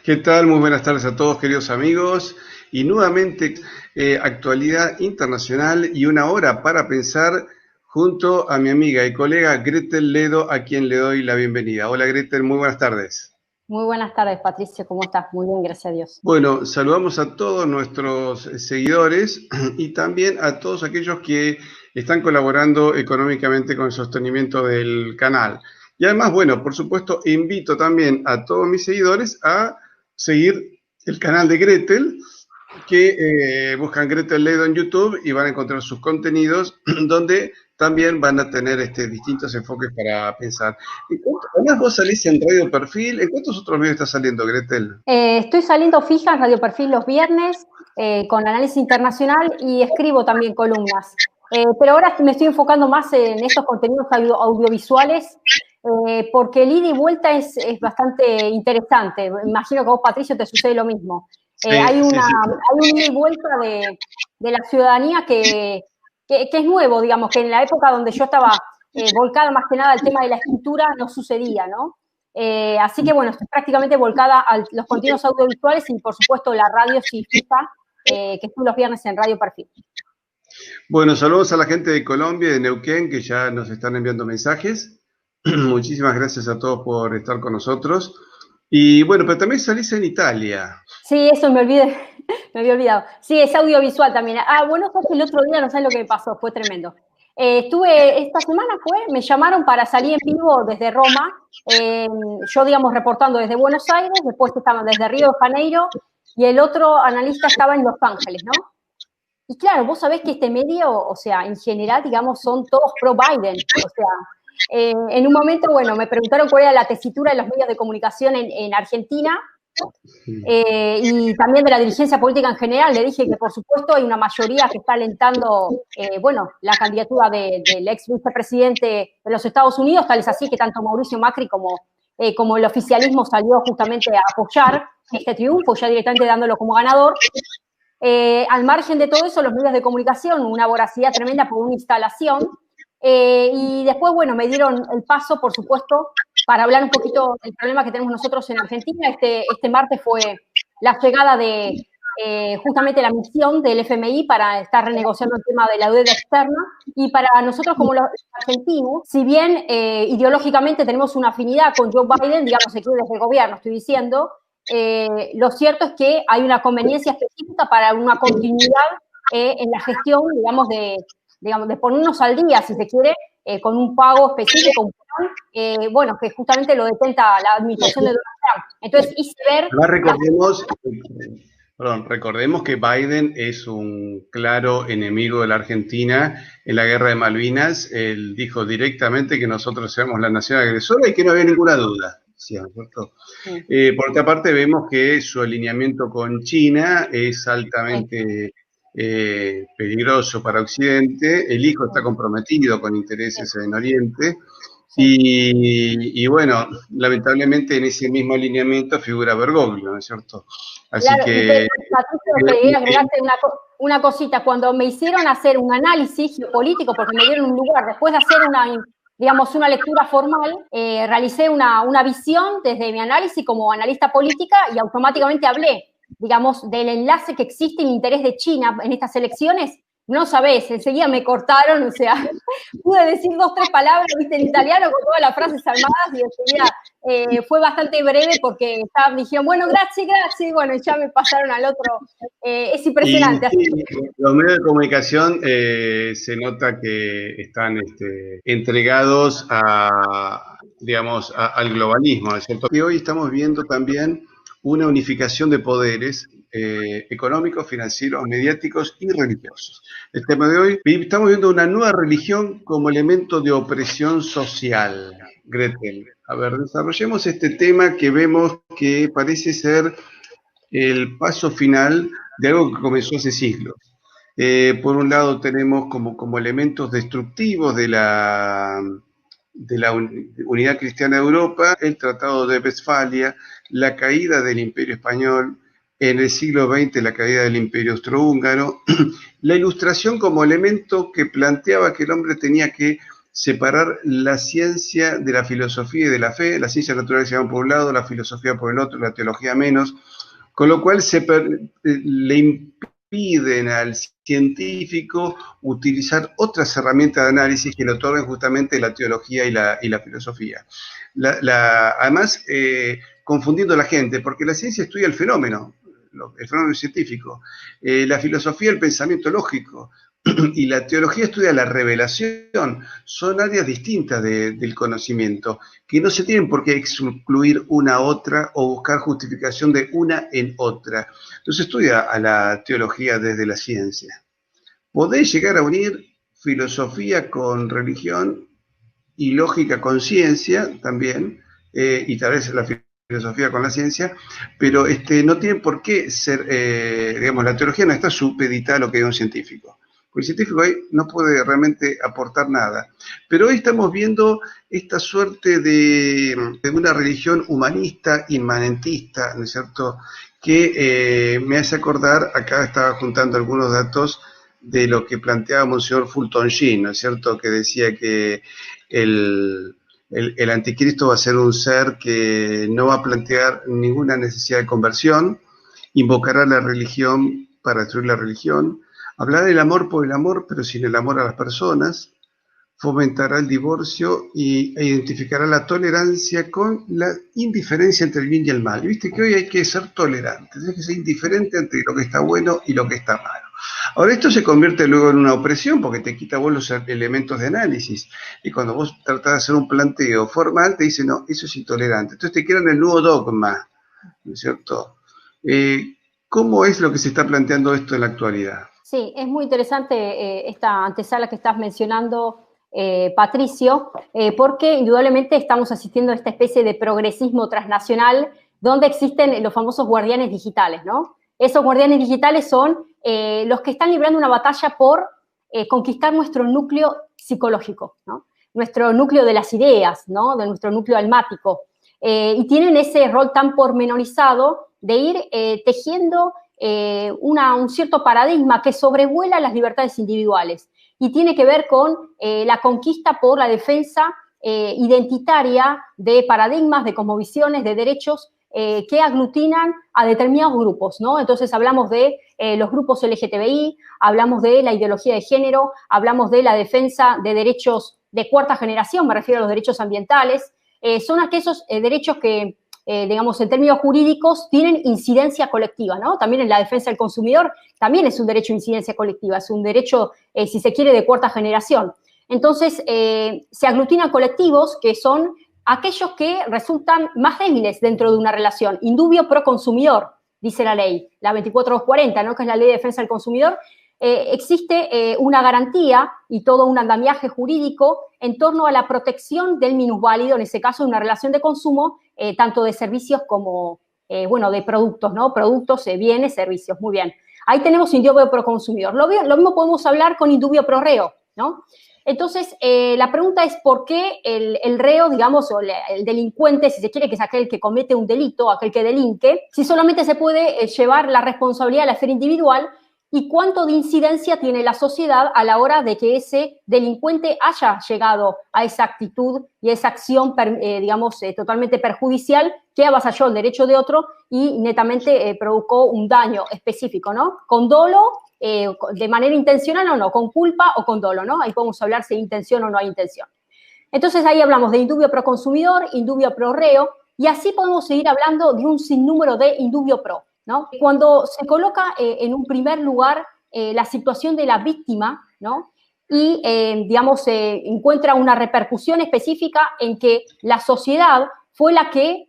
¿Qué tal? Muy buenas tardes a todos, queridos amigos. Y nuevamente, actualidad internacional y una hora para pensar junto a mi amiga y colega Gretel Ledo, a quien le doy la bienvenida. Hola Gretel, muy buenas tardes. Muy buenas tardes, Patricio. ¿Cómo estás? Muy bien, gracias a Dios. Bueno, saludamos a todos nuestros seguidores y también a todos aquellos que están colaborando económicamente con el sostenimiento del canal. Y además, bueno, por supuesto, invito también a todos mis seguidores a seguir el canal de Gretel, que buscan Gretel Ledo en YouTube y van a encontrar sus contenidos donde también van a tener distintos enfoques para pensar. Además, vos salís en Radio Perfil. ¿En cuántos otros medios estás saliendo, Gretel? Estoy saliendo fija en Radio Perfil los viernes con análisis internacional y escribo también columnas. Pero ahora me estoy enfocando más en estos contenidos audiovisuales porque el ida y vuelta es bastante interesante. Me imagino que a vos, Patricio, te sucede lo mismo. Sí, Hay sí, sí. un ida y vuelta de la ciudadanía que es nuevo, digamos, que en la época donde yo estaba volcada más que nada al tema de la escritura no sucedía, ¿no? Así que bueno, estoy prácticamente volcada a los contenidos audiovisuales y por supuesto la radio sí fija, que estoy los viernes en Radio Perfil. Bueno, saludos a la gente de Colombia y de Neuquén que ya nos están enviando mensajes. Muchísimas gracias a todos por estar con nosotros. Y bueno, pero también salís en Italia. Sí, eso me olvidé, me había olvidado. Sí, es audiovisual también. Bueno, sabes que el otro día no sabes lo que me pasó, fue tremendo. Esta semana me llamaron para salir en vivo desde Roma, yo digamos reportando desde Buenos Aires, después estaban desde Río de Janeiro y el otro analista estaba en Los Ángeles, ¿no? Y claro, vos sabés que este medio, o sea, en general, digamos, son todos pro Biden. O sea, en un momento, bueno, me preguntaron cuál era la tesitura de los medios de comunicación en Argentina y también de la dirigencia política en general. Le dije que, por supuesto, hay una mayoría que está alentando, bueno, la candidatura del ex vicepresidente de los Estados Unidos, tal es así que tanto Mauricio Macri como el oficialismo salió justamente a apoyar este triunfo, ya directamente dándolo como ganador. Al margen de todo eso, los medios de comunicación, una voracidad tremenda por una instalación. Y después, bueno, me dieron el paso, por supuesto, para hablar un poquito del problema que tenemos nosotros en Argentina. Este martes fue la llegada de justamente la misión del FMI para estar renegociando el tema de la deuda externa. Y para nosotros como los argentinos, si bien ideológicamente tenemos una afinidad con Joe Biden, digamos aquí desde el gobierno, estoy diciendo, lo cierto es que hay una conveniencia específica para una continuidad en la gestión, digamos, de ponernos al día, si se quiere, con un pago específico, un plan, bueno, que justamente lo detenta la administración de Donald Trump. Entonces, hice ver... Recordemos que Biden es un claro enemigo de la Argentina en la guerra de Malvinas. Él dijo directamente que nosotros éramos la nación agresora y que no había ninguna duda. ¿Cierto? Sí. Por otra parte, vemos que su alineamiento con China es altamente peligroso para Occidente. El hijo está comprometido con intereses en Oriente. Y bueno, lamentablemente en ese mismo alineamiento figura Bergoglio, ¿no es cierto? Así claro, que... quería agregarte una cosita. Cuando me hicieron hacer un análisis geopolítico, porque me dieron un lugar, después de hacer una lectura formal, realicé una visión desde mi análisis como analista política y automáticamente hablé, digamos, del enlace que existe en el interés de China en estas elecciones. No sabés, enseguida me cortaron, o sea, pude decir 2, 3 palabras, viste, en italiano con todas las frases armadas y enseguida fue bastante breve porque dijeron, bueno, gracias, y bueno, ya me pasaron al otro. Es impresionante. Y los medios de comunicación se nota que están entregados digamos, al globalismo, ¿no es cierto? Y hoy estamos viendo también una unificación de poderes económicos, financieros, mediáticos y religiosos. El tema de hoy, estamos viendo una nueva religión como elemento de opresión social. Gretel, a ver, desarrollemos este tema que vemos que parece ser el paso final de algo que comenzó hace siglos. Por un lado tenemos como elementos destructivos de la unidad cristiana de Europa, el Tratado de Westfalia, la caída del Imperio Español, en el siglo XX la caída del Imperio Austrohúngaro, la Ilustración como elemento que planteaba que el hombre tenía que separar la ciencia de la filosofía y de la fe, la ciencia natural se llama por un lado, la filosofía por el otro, la teología menos, con lo cual le impiden al científico utilizar otras herramientas de análisis que le otorguen justamente la teología y la filosofía. Además, confundiendo a la gente, porque la ciencia estudia el fenómeno científico, la filosofía el pensamiento lógico, y la teología estudia la revelación. Son áreas distintas del conocimiento, que no se tienen por qué excluir una a otra o buscar justificación de una en otra. Entonces estudia a la teología desde la ciencia. Podéis llegar a unir filosofía con religión y lógica con ciencia también, y tal vez la filosofía con la ciencia, pero no tiene por qué ser, digamos, la teología no está supeditada a lo que diga un científico. Porque el científico ahí no puede realmente aportar nada. Pero hoy estamos viendo esta suerte de una religión humanista, inmanentista, ¿no es cierto?, que me hace acordar, acá estaba juntando algunos datos de lo que planteaba Monseñor Fulton Sheen, ¿no es cierto?, que decía que el anticristo va a ser un ser que no va a plantear ninguna necesidad de conversión, invocará la religión para destruir la religión, hablará del amor por el amor, pero sin el amor a las personas, fomentará el divorcio e identificará la tolerancia con la indiferencia entre el bien y el mal. Viste que hoy hay que ser tolerante, hay que ser indiferente entre lo que está bueno y lo que está malo. Ahora, esto se convierte luego en una opresión porque te quita vos los elementos de análisis. Y cuando vos tratás de hacer un planteo formal, te dicen, no, eso es intolerante. Entonces te crean el nuevo dogma, ¿no es cierto? ¿Cómo es lo que se está planteando esto en la actualidad? Sí, es muy interesante esta antesala que estás mencionando, Patricio, porque indudablemente estamos asistiendo a esta especie de progresismo transnacional donde existen los famosos guardianes digitales, ¿no? Esos guardianes digitales son los que están librando una batalla por conquistar nuestro núcleo psicológico, ¿no? Nuestro núcleo de las ideas, ¿no? De nuestro núcleo almático. Y tienen ese rol tan pormenorizado de ir tejiendo un cierto paradigma que sobrevuela las libertades individuales y tiene que ver con la conquista por la defensa identitaria de paradigmas, de cosmovisiones, de derechos que aglutinan a determinados grupos, ¿no? Entonces hablamos de los grupos LGTBI, hablamos de la ideología de género, hablamos de la defensa de derechos de cuarta generación, me refiero a los derechos ambientales, son aquellos derechos que digamos, en términos jurídicos, tienen incidencia colectiva, ¿no? También en la defensa del consumidor, también es un derecho de incidencia colectiva, es un derecho, si se quiere, de cuarta generación. Entonces, se aglutinan colectivos que son aquellos que resultan más débiles dentro de una relación. Indubio pro consumidor, dice la ley, la 24240, ¿no? Que es la ley de defensa del consumidor. Existe una garantía y todo un andamiaje jurídico en torno a la protección del minusválido, en ese caso de una relación de consumo, tanto de servicios como, bueno, de productos, ¿no? Productos, bienes, servicios, muy bien. Ahí tenemos indubio pro consumidor. Lo mismo podemos hablar con indubio pro reo, ¿no? Entonces, la pregunta es por qué el reo, digamos, o el delincuente, si se quiere, que es aquel que comete un delito, aquel que delinque, si solamente se puede llevar la responsabilidad a la esfera individual, y cuánto de incidencia tiene la sociedad a la hora de que ese delincuente haya llegado a esa actitud y esa acción, digamos, totalmente perjudicial que avasalló el derecho de otro y netamente provocó un daño específico, ¿no? Con dolo, de manera intencional o no, con culpa o con dolo, ¿no? Ahí podemos hablar si hay intención o no hay intención. Entonces ahí hablamos de indubio pro consumidor, indubio pro reo, y así podemos seguir hablando de un sinnúmero de indubio pro, ¿no? Cuando se coloca en un primer lugar la situación de la víctima, ¿no? Y, digamos, encuentra una repercusión específica en que la sociedad fue la que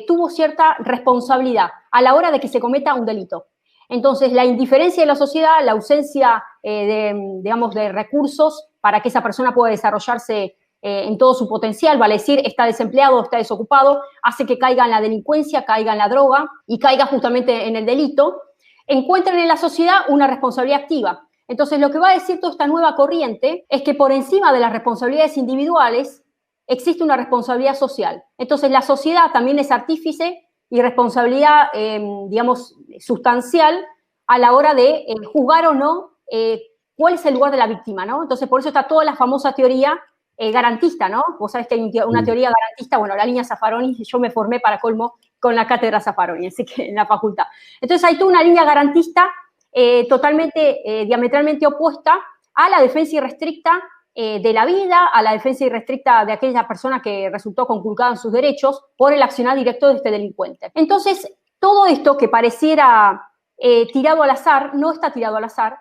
tuvo cierta responsabilidad a la hora de que se cometa un delito. Entonces, la indiferencia de la sociedad, la ausencia, digamos, de recursos para que esa persona pueda desarrollarse en todo su potencial, vale decir, está desempleado, está desocupado, hace que caiga en la delincuencia, caiga en la droga y caiga justamente en el delito, encuentran en la sociedad una responsabilidad activa. Entonces, lo que va a decir toda esta nueva corriente es que por encima de las responsabilidades individuales existe una responsabilidad social. Entonces, la sociedad también es artífice y responsabilidad, digamos, sustancial a la hora de juzgar o no cuál es el lugar de la víctima, ¿no? Entonces, por eso está toda la famosa teoría garantista, ¿no? Vos sabés que hay una teoría garantista, bueno, la línea Zaffaroni, yo me formé para colmo con la cátedra Zaffaroni, así que en la facultad. Entonces hay toda una línea garantista totalmente, diametralmente opuesta a la defensa irrestricta de la vida, a la defensa irrestricta de aquella persona que resultó conculcada en sus derechos por el accionar directo de este delincuente. Entonces, todo esto que pareciera tirado al azar, no está tirado al azar,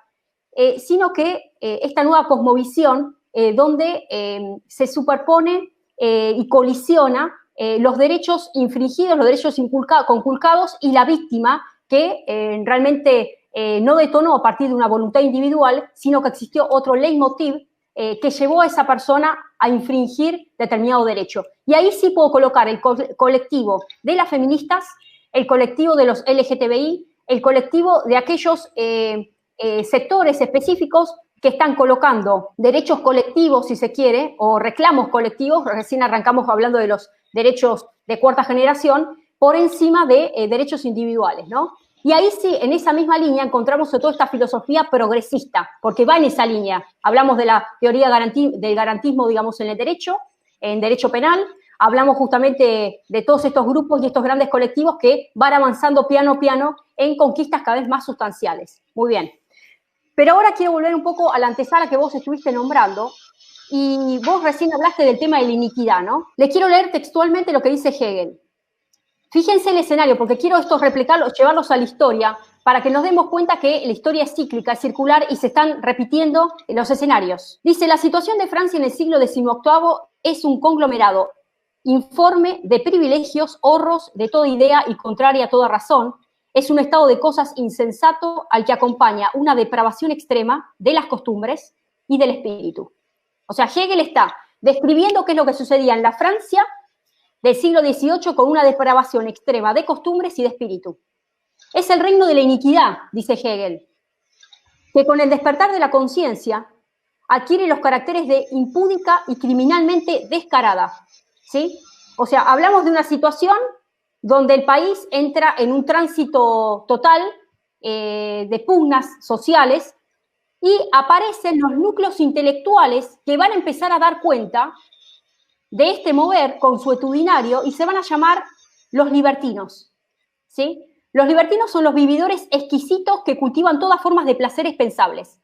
sino que esta nueva cosmovisión donde se superpone y colisiona los derechos infringidos, los derechos conculcados y la víctima que realmente no detonó a partir de una voluntad individual, sino que existió otro leitmotiv que llevó a esa persona a infringir determinado derecho. Y ahí sí puedo colocar el colectivo de las feministas, el colectivo de los LGTBI, el colectivo de aquellos sectores específicos que están colocando derechos colectivos, si se quiere, o reclamos colectivos, recién arrancamos hablando de los derechos de cuarta generación, por encima de derechos individuales, ¿no? Y ahí sí, en esa misma línea encontramos toda esta filosofía progresista, porque va en esa línea. Hablamos de la teoría del garantismo, digamos, en el derecho, en derecho penal. Hablamos justamente de todos estos grupos y estos grandes colectivos que van avanzando piano a piano en conquistas cada vez más sustanciales. Muy bien. Pero ahora quiero volver un poco a la antesala que vos estuviste nombrando, y vos recién hablaste del tema de la iniquidad, ¿no? Les quiero leer textualmente lo que dice Hegel. Fíjense el escenario, porque quiero esto replicarlos, llevarlos a la historia, para que nos demos cuenta que la historia es cíclica, es circular y se están repitiendo los escenarios. Dice, la situación de Francia en el siglo XVIII es un conglomerado informe de privilegios, horros de toda idea y contraria a toda razón. Es un estado de cosas insensato al que acompaña una depravación extrema de las costumbres y del espíritu. O sea, Hegel está describiendo qué es lo que sucedía en la Francia del siglo XVIII con una depravación extrema de costumbres y de espíritu. Es el reino de la iniquidad, dice Hegel, que con el despertar de la conciencia adquiere los caracteres de impúdica y criminalmente descarada, ¿sí? O sea, hablamos de una situación donde el país entra en un tránsito total de pugnas sociales y aparecen los núcleos intelectuales que van a empezar a dar cuenta de este mover consuetudinario y se van a llamar los libertinos, ¿sí? Los libertinos son los vividores exquisitos que cultivan todas formas de placeres pensables,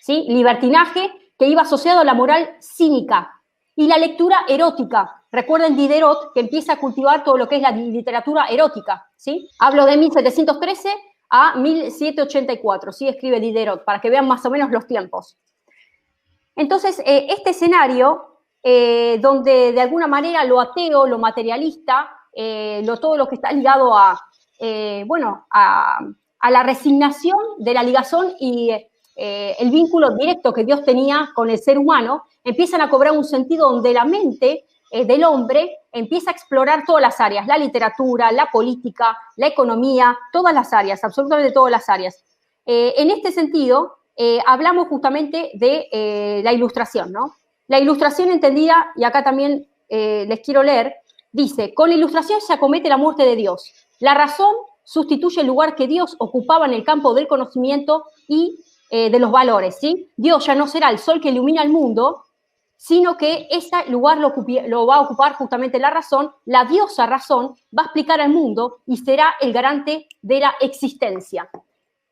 ¿sí? Libertinaje que iba asociado a la moral cínica y la lectura erótica. Recuerden Diderot, que empieza a cultivar todo lo que es la literatura erótica, ¿sí? Hablo de 1713 a 1784, ¿sí? Escribe Diderot, para que vean más o menos los tiempos. Entonces, este escenario, donde de alguna manera lo ateo, lo materialista, todo lo que está ligado a la resignación de la ligazón y el vínculo directo que Dios tenía con el ser humano, empiezan a cobrar un sentido donde la mente del hombre empieza a explorar todas las áreas, la literatura, la política, la economía, todas las áreas, absolutamente todas las áreas. En este sentido, hablamos justamente de la ilustración, ¿no? La ilustración entendida, y acá también les quiero leer, dice, con la ilustración se acomete la muerte de Dios. La razón sustituye el lugar que Dios ocupaba en el campo del conocimiento y de los valores, ¿sí? Dios ya no será el sol que ilumina el mundo, sino que ese lugar lo va a ocupar justamente la razón. La diosa razón va a explicar al mundo y será el garante de la existencia.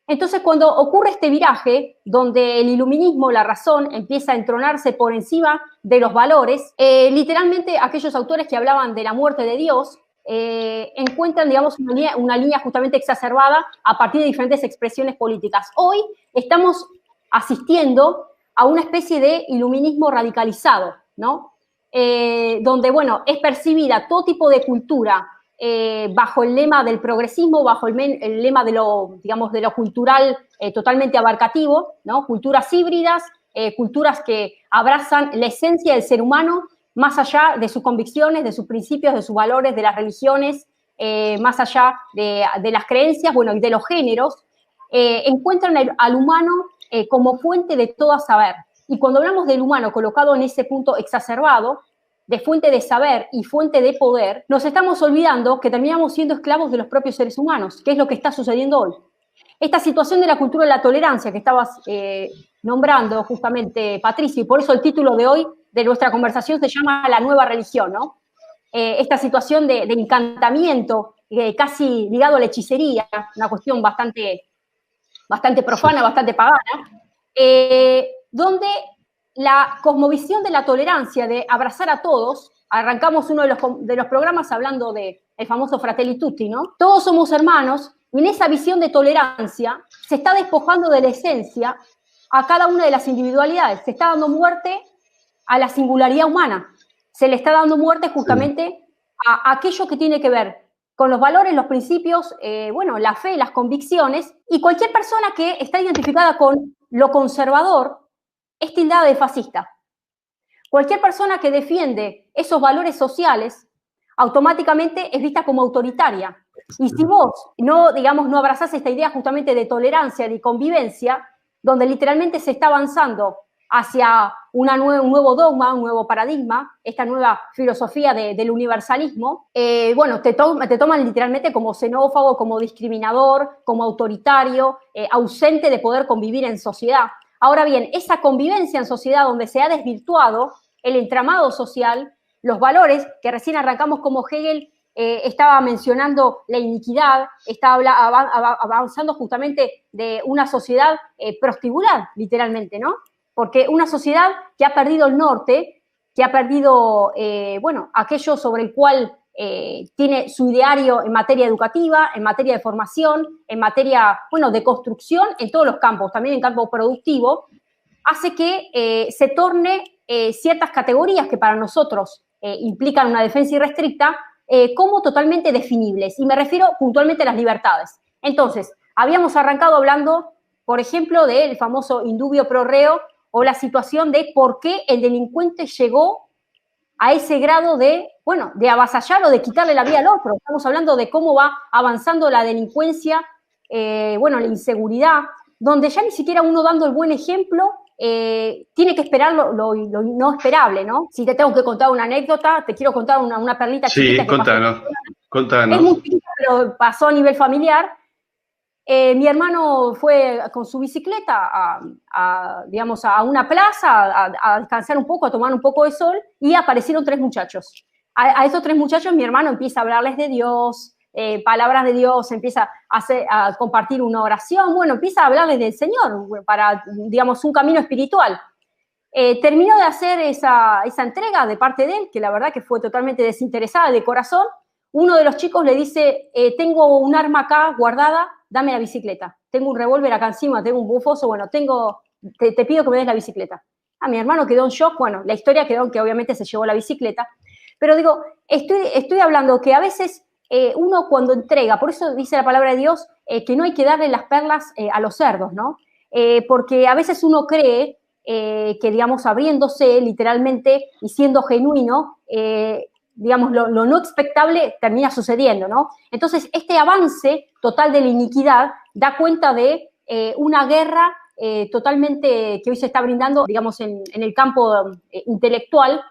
Entonces, cuando ocurre este viraje, donde el iluminismo, la razón, empieza a entronarse por encima de los valores, literalmente aquellos autores que hablaban de la muerte de Dios encuentran, digamos, una línea justamente exacerbada a partir de diferentes expresiones políticas. Hoy estamos asistiendo a una especie de iluminismo radicalizado, ¿no? Donde, bueno, es percibida todo tipo de cultura bajo el lema del progresismo, bajo el lema de lo, digamos, de lo cultural totalmente abarcativo, ¿no? Culturas híbridas, culturas que abrazan la esencia del ser humano, más allá de sus convicciones, de sus principios, de sus valores, de las religiones, más allá de las creencias, bueno, y de los géneros, encuentran al humano como fuente de todo saber. Y cuando hablamos del humano colocado en ese punto exacerbado, de fuente de saber y fuente de poder, nos estamos olvidando que terminamos siendo esclavos de los propios seres humanos, que es lo que está sucediendo hoy. Esta situación de la cultura de la tolerancia que estabas nombrando justamente, Patricio, y por eso el título de hoy de nuestra conversación se llama la nueva religión, ¿no? Esta situación de encantamiento, casi ligado a la hechicería, una cuestión bastante profana, bastante pagana, donde la cosmovisión de la tolerancia, de abrazar a todos, arrancamos uno de los programas hablando del famoso Fratelli Tutti, ¿no? Todos somos hermanos, y en esa visión de tolerancia se está despojando de la esencia a cada una de las individualidades, se está dando muerte a la singularidad humana, se le está dando muerte justamente a aquello que tiene que ver con los valores, los principios, la fe, las convicciones, y cualquier persona que está identificada con lo conservador es tildada de fascista. Cualquier persona que defiende esos valores sociales automáticamente es vista como autoritaria. Y si vos no abrazás esta idea justamente de tolerancia, de convivencia, donde literalmente se está avanzando hacia un nuevo dogma, un nuevo paradigma, esta nueva filosofía del universalismo, te toman literalmente como xenófobo, como discriminador, como autoritario, ausente de poder convivir en sociedad. Ahora bien, esa convivencia en sociedad donde se ha desvirtuado el entramado social, los valores, que recién arrancamos como Hegel estaba mencionando la iniquidad, está avanzando justamente de una sociedad prostíbular, literalmente, ¿no? Porque una sociedad que ha perdido el norte, que ha perdido, aquello sobre el cual tiene su ideario en materia educativa, en materia de formación, en materia, de construcción, en todos los campos, también en campo productivo, hace que se torne ciertas categorías que para nosotros implican una defensa irrestricta, como totalmente definibles. Y me refiero puntualmente a las libertades. Entonces, habíamos arrancado hablando, por ejemplo, del famoso indubio pro reo, o la situación de por qué el delincuente llegó a ese grado de avasallar o de quitarle la vida al otro. Estamos hablando de cómo va avanzando la delincuencia, la inseguridad, donde ya ni siquiera uno dando el buen ejemplo tiene que esperar lo no esperable, ¿no? Si te tengo que contar una anécdota, te quiero contar una perlita chiquita. Sí, contanos. Es muy chiquita, pero pasó a nivel familiar. Mi hermano fue con su bicicleta a una plaza a descansar un poco, a tomar un poco de sol, y aparecieron 3 muchachos. A esos 3 muchachos mi hermano empieza a hablarles de Dios, palabras de Dios, empieza a compartir una oración, empieza a hablarles del Señor para, un camino espiritual. Terminó de hacer esa entrega de parte de él, que la verdad que fue totalmente desinteresada, de corazón. Uno de los chicos le dice, tengo un arma acá guardada, dame la bicicleta. Tengo un revólver acá encima, tengo un bufoso, te pido que me des la bicicleta. Mi hermano quedó en shock, la historia quedó en que obviamente se llevó la bicicleta. Pero digo, estoy hablando que a veces uno cuando entrega, por eso dice la palabra de Dios, que no hay que darle las perlas a los cerdos, ¿no? Porque a veces uno cree que, abriéndose literalmente y siendo genuino, lo no expectable termina sucediendo, ¿no? Entonces, este avance total de la iniquidad da cuenta de una guerra totalmente que hoy se está brindando, en el campo intelectual,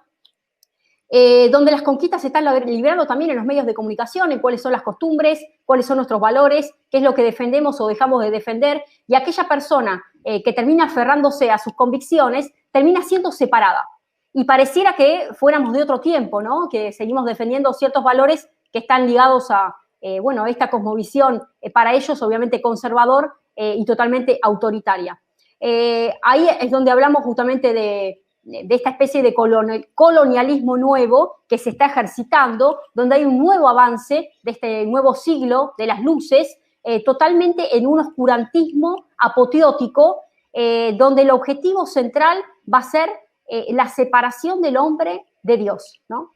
donde las conquistas se están librando también en los medios de comunicación, en cuáles son las costumbres, cuáles son nuestros valores, qué es lo que defendemos o dejamos de defender, y aquella persona que termina aferrándose a sus convicciones termina siendo separada. Y pareciera que fuéramos de otro tiempo, ¿no? Que seguimos defendiendo ciertos valores que están ligados a, esta cosmovisión para ellos, obviamente, conservador y totalmente autoritaria. Ahí es donde hablamos justamente de esta especie de colonialismo nuevo que se está ejercitando, donde hay un nuevo avance de este nuevo siglo de las luces, totalmente en un oscurantismo apoteótico, donde el objetivo central va a ser la separación del hombre de Dios, ¿no?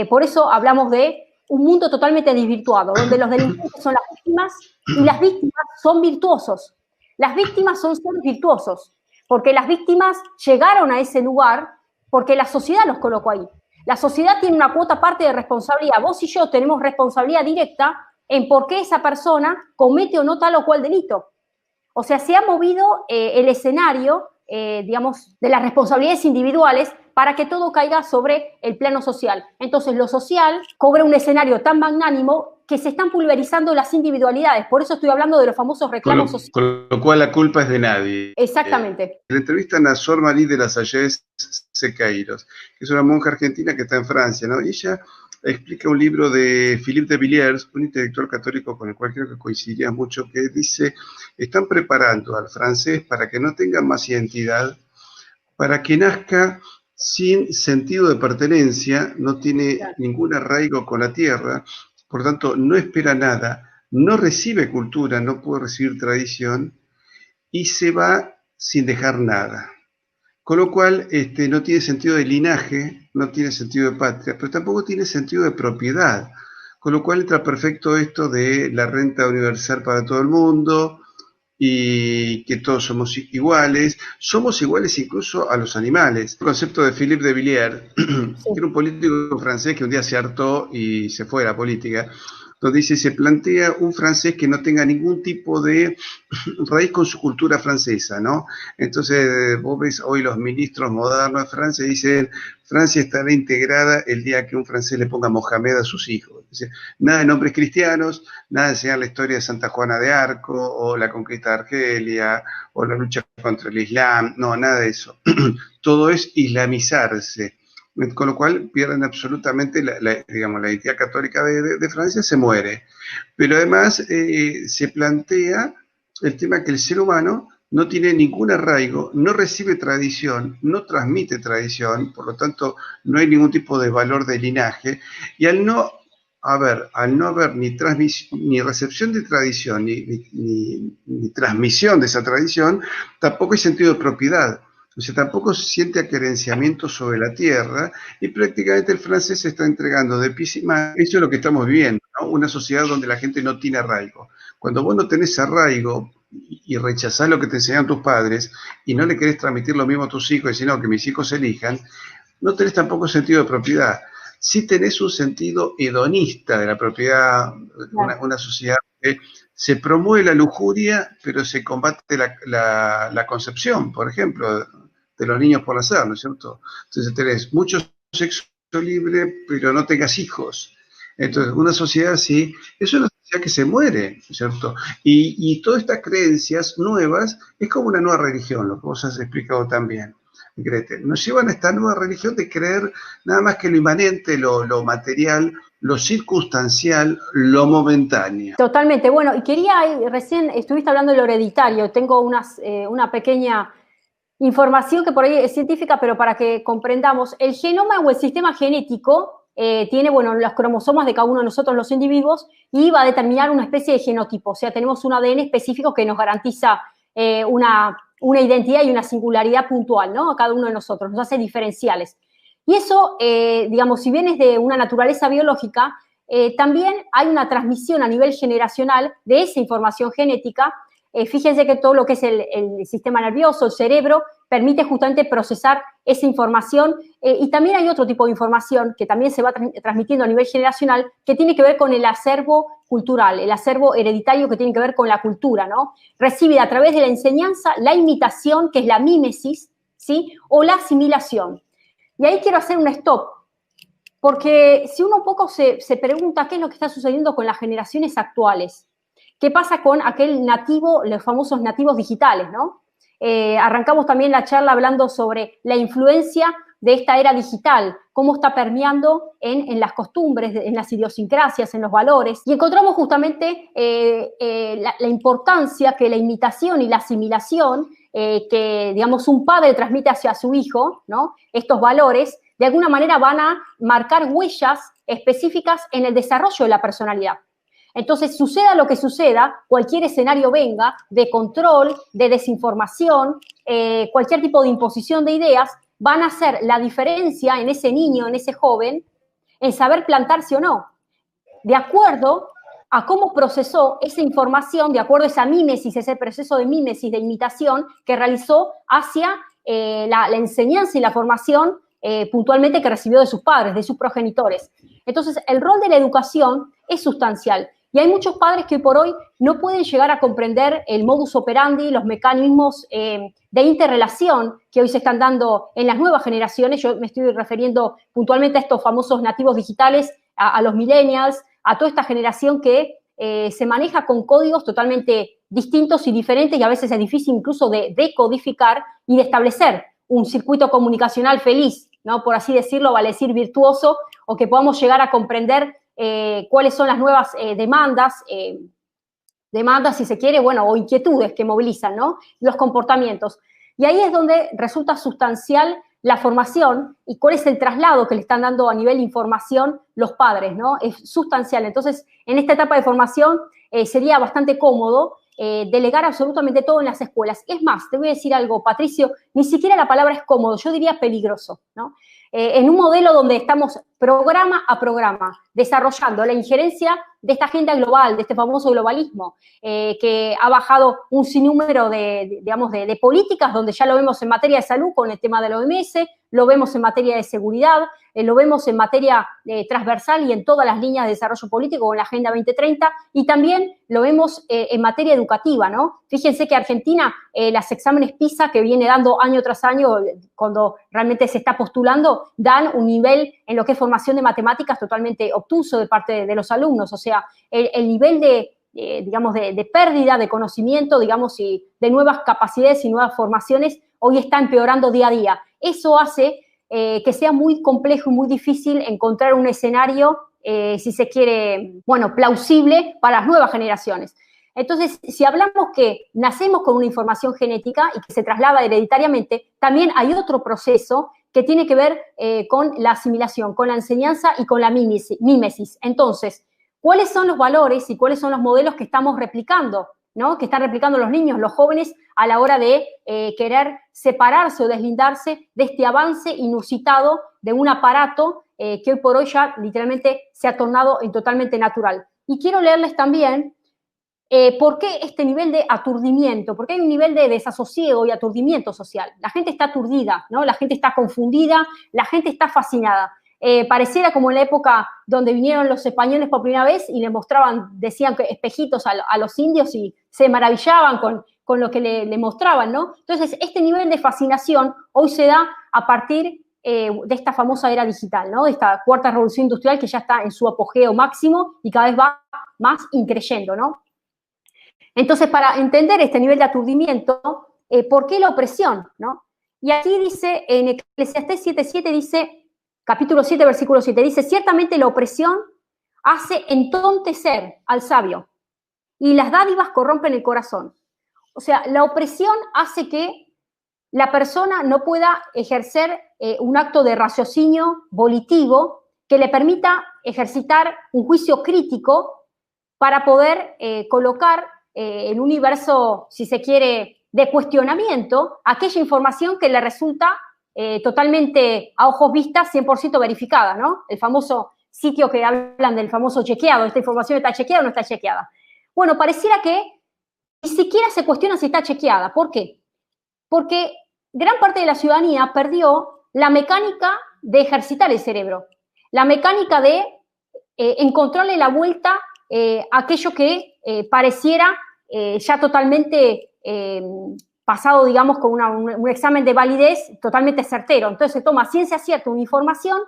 Por eso hablamos de un mundo totalmente desvirtuado, donde los delincuentes son las víctimas y las víctimas son virtuosos. Las víctimas son seres virtuosos, porque las víctimas llegaron a ese lugar porque la sociedad los colocó ahí. La sociedad tiene una cuota parte de responsabilidad. Vos y yo tenemos responsabilidad directa en por qué esa persona comete o no tal o cual delito. O sea, se ha movido el escenario, de las responsabilidades individuales para que todo caiga sobre el plano social. Entonces, lo social cobra un escenario tan magnánimo que se están pulverizando las individualidades. Por eso estoy hablando de los famosos reclamos sociales. Con lo cual la culpa es de nadie. Exactamente. En la entrevista a Sor Marie de la Salles Sequeiros, que es una monja argentina que está en Francia, ¿no? Y ella explica un libro de Philippe de Villiers, un intelectual católico con el cual creo que coincidiría mucho, que dice, están preparando al francés para que no tenga más identidad, para que nazca sin sentido de pertenencia, no tiene ningún arraigo con la tierra, por tanto no espera nada, no recibe cultura, no puede recibir tradición y se va sin dejar nada. Con lo cual no tiene sentido de linaje, no tiene sentido de patria, pero tampoco tiene sentido de propiedad. Con lo cual entra perfecto esto de la renta universal para todo el mundo y que todos somos iguales incluso a los animales. El concepto de Philippe de Villiers, que era un político francés que un día se hartó y se fue de la política, donde dice, se plantea un francés que no tenga ningún tipo de raíz con su cultura francesa, ¿no? Entonces, vos ves hoy los ministros modernos de Francia dicen, Francia estará integrada el día que un francés le ponga Mohamed a sus hijos. Dice, nada de nombres cristianos, nada de enseñar la historia de Santa Juana de Arco, o la conquista de Argelia, o la lucha contra el Islam, no, nada de eso. Todo es islamizarse. Con lo cual pierden absolutamente la identidad católica de Francia, se muere. Pero además se plantea el tema que el ser humano no tiene ningún arraigo, no recibe tradición, no transmite tradición, por lo tanto no hay ningún tipo de valor de linaje, y al no haber ni recepción de tradición, ni transmisión de esa tradición, tampoco hay sentido de propiedad. O sea, tampoco se siente aquerenciamiento sobre la tierra y prácticamente el francés se está entregando de pies y manos. Eso es lo que estamos viviendo, ¿no? Una sociedad donde la gente no tiene arraigo. Cuando vos no tenés arraigo y rechazás lo que te enseñaron tus padres y no le querés transmitir lo mismo a tus hijos, sino que mis hijos elijan, no tenés tampoco sentido de propiedad. Sí tenés un sentido hedonista de la propiedad, una sociedad que se promueve la lujuria, pero se combate la concepción, por ejemplo, de los niños por nacer, ¿no es cierto? Entonces tenés mucho sexo libre, pero no tengas hijos. Entonces, una sociedad así es una sociedad que se muere, ¿no es cierto? Y todas estas creencias nuevas es como una nueva religión, lo que vos has explicado también, Gretel. Nos llevan a esta nueva religión de creer nada más que lo inmanente, lo material, lo circunstancial, lo momentáneo. Totalmente. Bueno, y recién estuviste hablando de lo hereditario, tengo una pequeña información que por ahí es científica, pero para que comprendamos, el genoma o el sistema genético tiene, los cromosomas de cada uno de nosotros, los individuos, y va a determinar una especie de genotipo. O sea, tenemos un ADN específico que nos garantiza una identidad y una singularidad puntual, ¿no? A cada uno de nosotros, nos hace diferenciales. Y eso, si bien es de una naturaleza biológica, también hay una transmisión a nivel generacional de esa información genética. Fíjense que todo lo que es el sistema nervioso, el cerebro, permite justamente procesar esa información y también hay otro tipo de información que también se va transmitiendo a nivel generacional que tiene que ver con el acervo cultural, el acervo hereditario que tiene que ver con la cultura, ¿no? Recibe a través de la enseñanza la imitación, que es la mímesis, ¿sí? O la asimilación. Y ahí quiero hacer un stop, porque si uno un poco se pregunta qué es lo que está sucediendo con las generaciones actuales, ¿qué pasa con aquel nativo, los famosos nativos digitales, ¿no? Arrancamos también la charla hablando sobre la influencia de esta era digital, cómo está permeando en las costumbres, en las idiosincrasias, en los valores. Y encontramos justamente la importancia que la imitación y la asimilación, que, digamos, un padre transmite hacia su hijo, ¿no? Estos valores, de alguna manera van a marcar huellas específicas en el desarrollo de la personalidad. Entonces, suceda lo que suceda, cualquier escenario venga de control, de desinformación, cualquier tipo de imposición de ideas, van a hacer la diferencia en ese niño, en ese joven, en saber plantarse o no, de acuerdo a cómo procesó esa información, de acuerdo a esa mímesis, ese proceso de mímesis, de imitación que realizó hacia la enseñanza y la formación puntualmente que recibió de sus padres, de sus progenitores. Entonces, el rol de la educación es sustancial. Y hay muchos padres que hoy por hoy no pueden llegar a comprender el modus operandi, los mecanismos de interrelación que hoy se están dando en las nuevas generaciones. Yo me estoy refiriendo puntualmente a estos famosos nativos digitales, a los millennials, a toda esta generación que se maneja con códigos totalmente distintos y diferentes y a veces es difícil incluso de decodificar y de establecer un circuito comunicacional feliz, ¿no? Por así decirlo, vale decir virtuoso, o que podamos llegar a comprender cuáles son las nuevas demandas, si se quiere, bueno, o inquietudes que movilizan, ¿no? Los comportamientos. Y ahí es donde resulta sustancial la formación y cuál es el traslado que le están dando a nivel de información los padres, ¿no? Es sustancial. Entonces, en esta etapa de formación sería bastante cómodo delegar absolutamente todo en las escuelas. Es más, te voy a decir algo, Patricio, ni siquiera la palabra es cómodo, yo diría peligroso, ¿no? En un modelo donde estamos programa a programa desarrollando la injerencia de esta agenda global, de este famoso globalismo, que ha bajado un sinnúmero de políticas, donde ya lo vemos en materia de salud con el tema de la OMS, lo vemos en materia de seguridad, lo vemos en materia transversal y en todas las líneas de desarrollo político con la Agenda 2030, y también lo vemos en materia educativa, ¿no? Fíjense que Argentina, los exámenes PISA que viene dando año tras año, cuando realmente se está postulando, dan un nivel en lo que es formación de matemáticas totalmente obtuso de parte de los alumnos. O sea, el nivel de pérdida de conocimiento, digamos, y de nuevas capacidades y nuevas formaciones hoy está empeorando día a día. Eso hace que sea muy complejo y muy difícil encontrar un escenario, si se quiere, bueno, plausible para las nuevas generaciones. Entonces, si hablamos que nacemos con una información genética y que se traslada hereditariamente, también hay otro proceso que tiene que ver con la asimilación, con la enseñanza y con la mímesis. Entonces, ¿cuáles son los valores y cuáles son los modelos que estamos replicando, ¿no? Que están replicando los niños, los jóvenes, a la hora de querer separarse o deslindarse de este avance inusitado de un aparato que hoy por hoy ya literalmente se ha tornado en totalmente natural? Y quiero leerles también ¿por qué este nivel de aturdimiento? Porque hay un nivel de desasosiego y aturdimiento social. La gente está aturdida, ¿no? La gente está confundida, la gente está fascinada. Pareciera como en la época donde vinieron los españoles por primera vez y le mostraban, decían que espejitos a los indios y se maravillaban con lo que le mostraban, ¿no? Entonces, este nivel de fascinación hoy se da a partir de esta famosa era digital, ¿no? De esta cuarta revolución industrial que ya está en su apogeo máximo y cada vez va más increyendo, ¿no? Entonces, para entender este nivel de aturdimiento, ¿por qué la opresión? ¿No? Y aquí dice, en Eclesiastés 7:7 dice, capítulo 7, versículo 7, dice, ciertamente la opresión hace entontecer al sabio y las dádivas corrompen el corazón. O sea, la opresión hace que la persona no pueda ejercer un acto de raciocinio volitivo que le permita ejercitar un juicio crítico para poder colocar en un universo, si se quiere, de cuestionamiento, aquella información que le resulta totalmente a ojos vistas 100% verificada, ¿no? El famoso sitio que hablan del famoso chequeado, ¿esta información está chequeada o no está chequeada? Bueno, pareciera que ni siquiera se cuestiona si está chequeada. ¿Por qué? Porque gran parte de la ciudadanía perdió la mecánica de ejercitar el cerebro, la mecánica de encontrarle la vuelta a aquello que pareciera ya totalmente pasado, digamos, con un examen de validez totalmente certero. Entonces se toma ciencia cierta una información,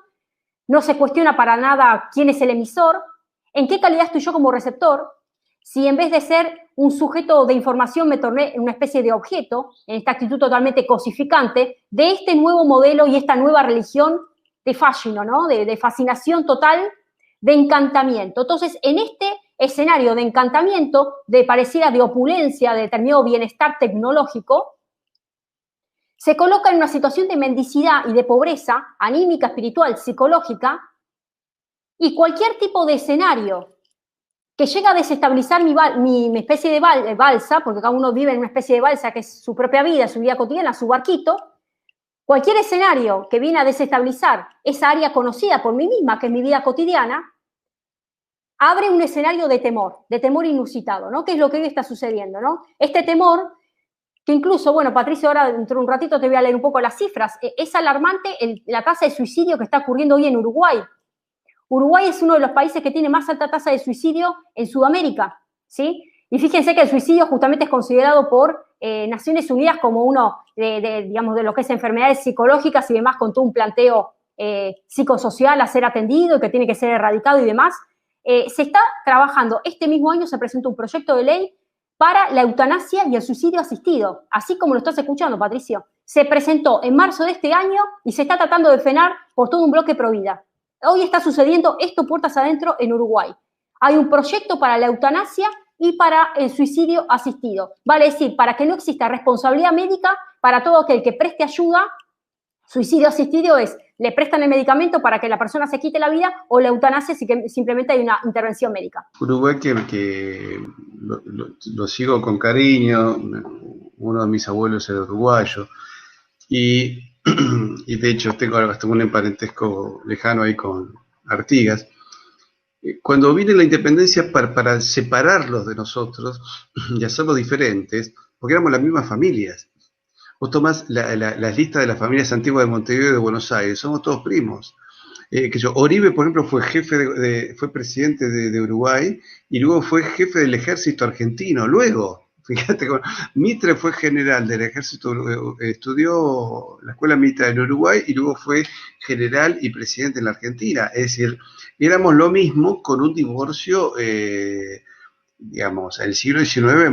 no se cuestiona para nada quién es el emisor, en qué calidad estoy yo como receptor, si en vez de ser un sujeto de información me torné en una especie de objeto, en esta actitud totalmente cosificante de este nuevo modelo y esta nueva religión de fascino, ¿no? De fascinación total, de encantamiento. Entonces, en este escenario de encantamiento, de pareciera de opulencia, de determinado bienestar tecnológico, se coloca en una situación de mendicidad y de pobreza anímica, espiritual, psicológica, y cualquier tipo de escenario que llega a desestabilizar mi especie de balsa, porque cada uno vive en una especie de balsa que es su propia vida, su vida cotidiana, su barquito, cualquier escenario que viene a desestabilizar esa área conocida por mí misma, que es mi vida cotidiana, abre un escenario de temor inusitado, ¿no? ¿Qué es lo que hoy está sucediendo, ¿no? Este temor, que incluso, bueno, Patricio, ahora dentro de un ratito te voy a leer un poco las cifras, es alarmante la tasa de suicidio que está ocurriendo hoy en Uruguay. Uruguay es uno de los países que tiene más alta tasa de suicidio en Sudamérica, ¿sí? Y fíjense que el suicidio justamente es considerado por Naciones Unidas como uno digamos, de lo que es enfermedades psicológicas y demás, con todo un planteo psicosocial a ser atendido y que tiene que ser erradicado y demás. Se está trabajando, este mismo año se presenta un proyecto de ley para la eutanasia y el suicidio asistido, así como lo estás escuchando, Patricio. se presentó en marzo de este año y se está tratando de frenar por todo un bloque pro vida. Hoy está sucediendo esto puertas adentro en Uruguay. Hay un proyecto para la eutanasia y para el suicidio asistido. Vale decir, para que no exista responsabilidad médica para todo aquel que preste ayuda. Suicidio asistido es, le prestan el medicamento para que la persona se quite la vida, o la eutanasia si que simplemente hay una intervención médica. Uruguay que lo sigo con cariño, uno de mis abuelos era uruguayo, y de hecho tengo hasta un parentesco lejano ahí con Artigas. Cuando viene la independencia para separarlos de nosotros y hacerlos diferentes, porque éramos las mismas familias. Vos tomás las listas de las familias antiguas de Montevideo y de Buenos Aires, somos todos primos. Oribe, por ejemplo, fue fue presidente de Uruguay y luego fue jefe del ejército argentino. Luego, fíjate, Mitre fue general del ejército, estudió la escuela militar en Uruguay y luego fue general y presidente en la Argentina. Es decir, éramos lo mismo con un divorcio, digamos, el siglo XIX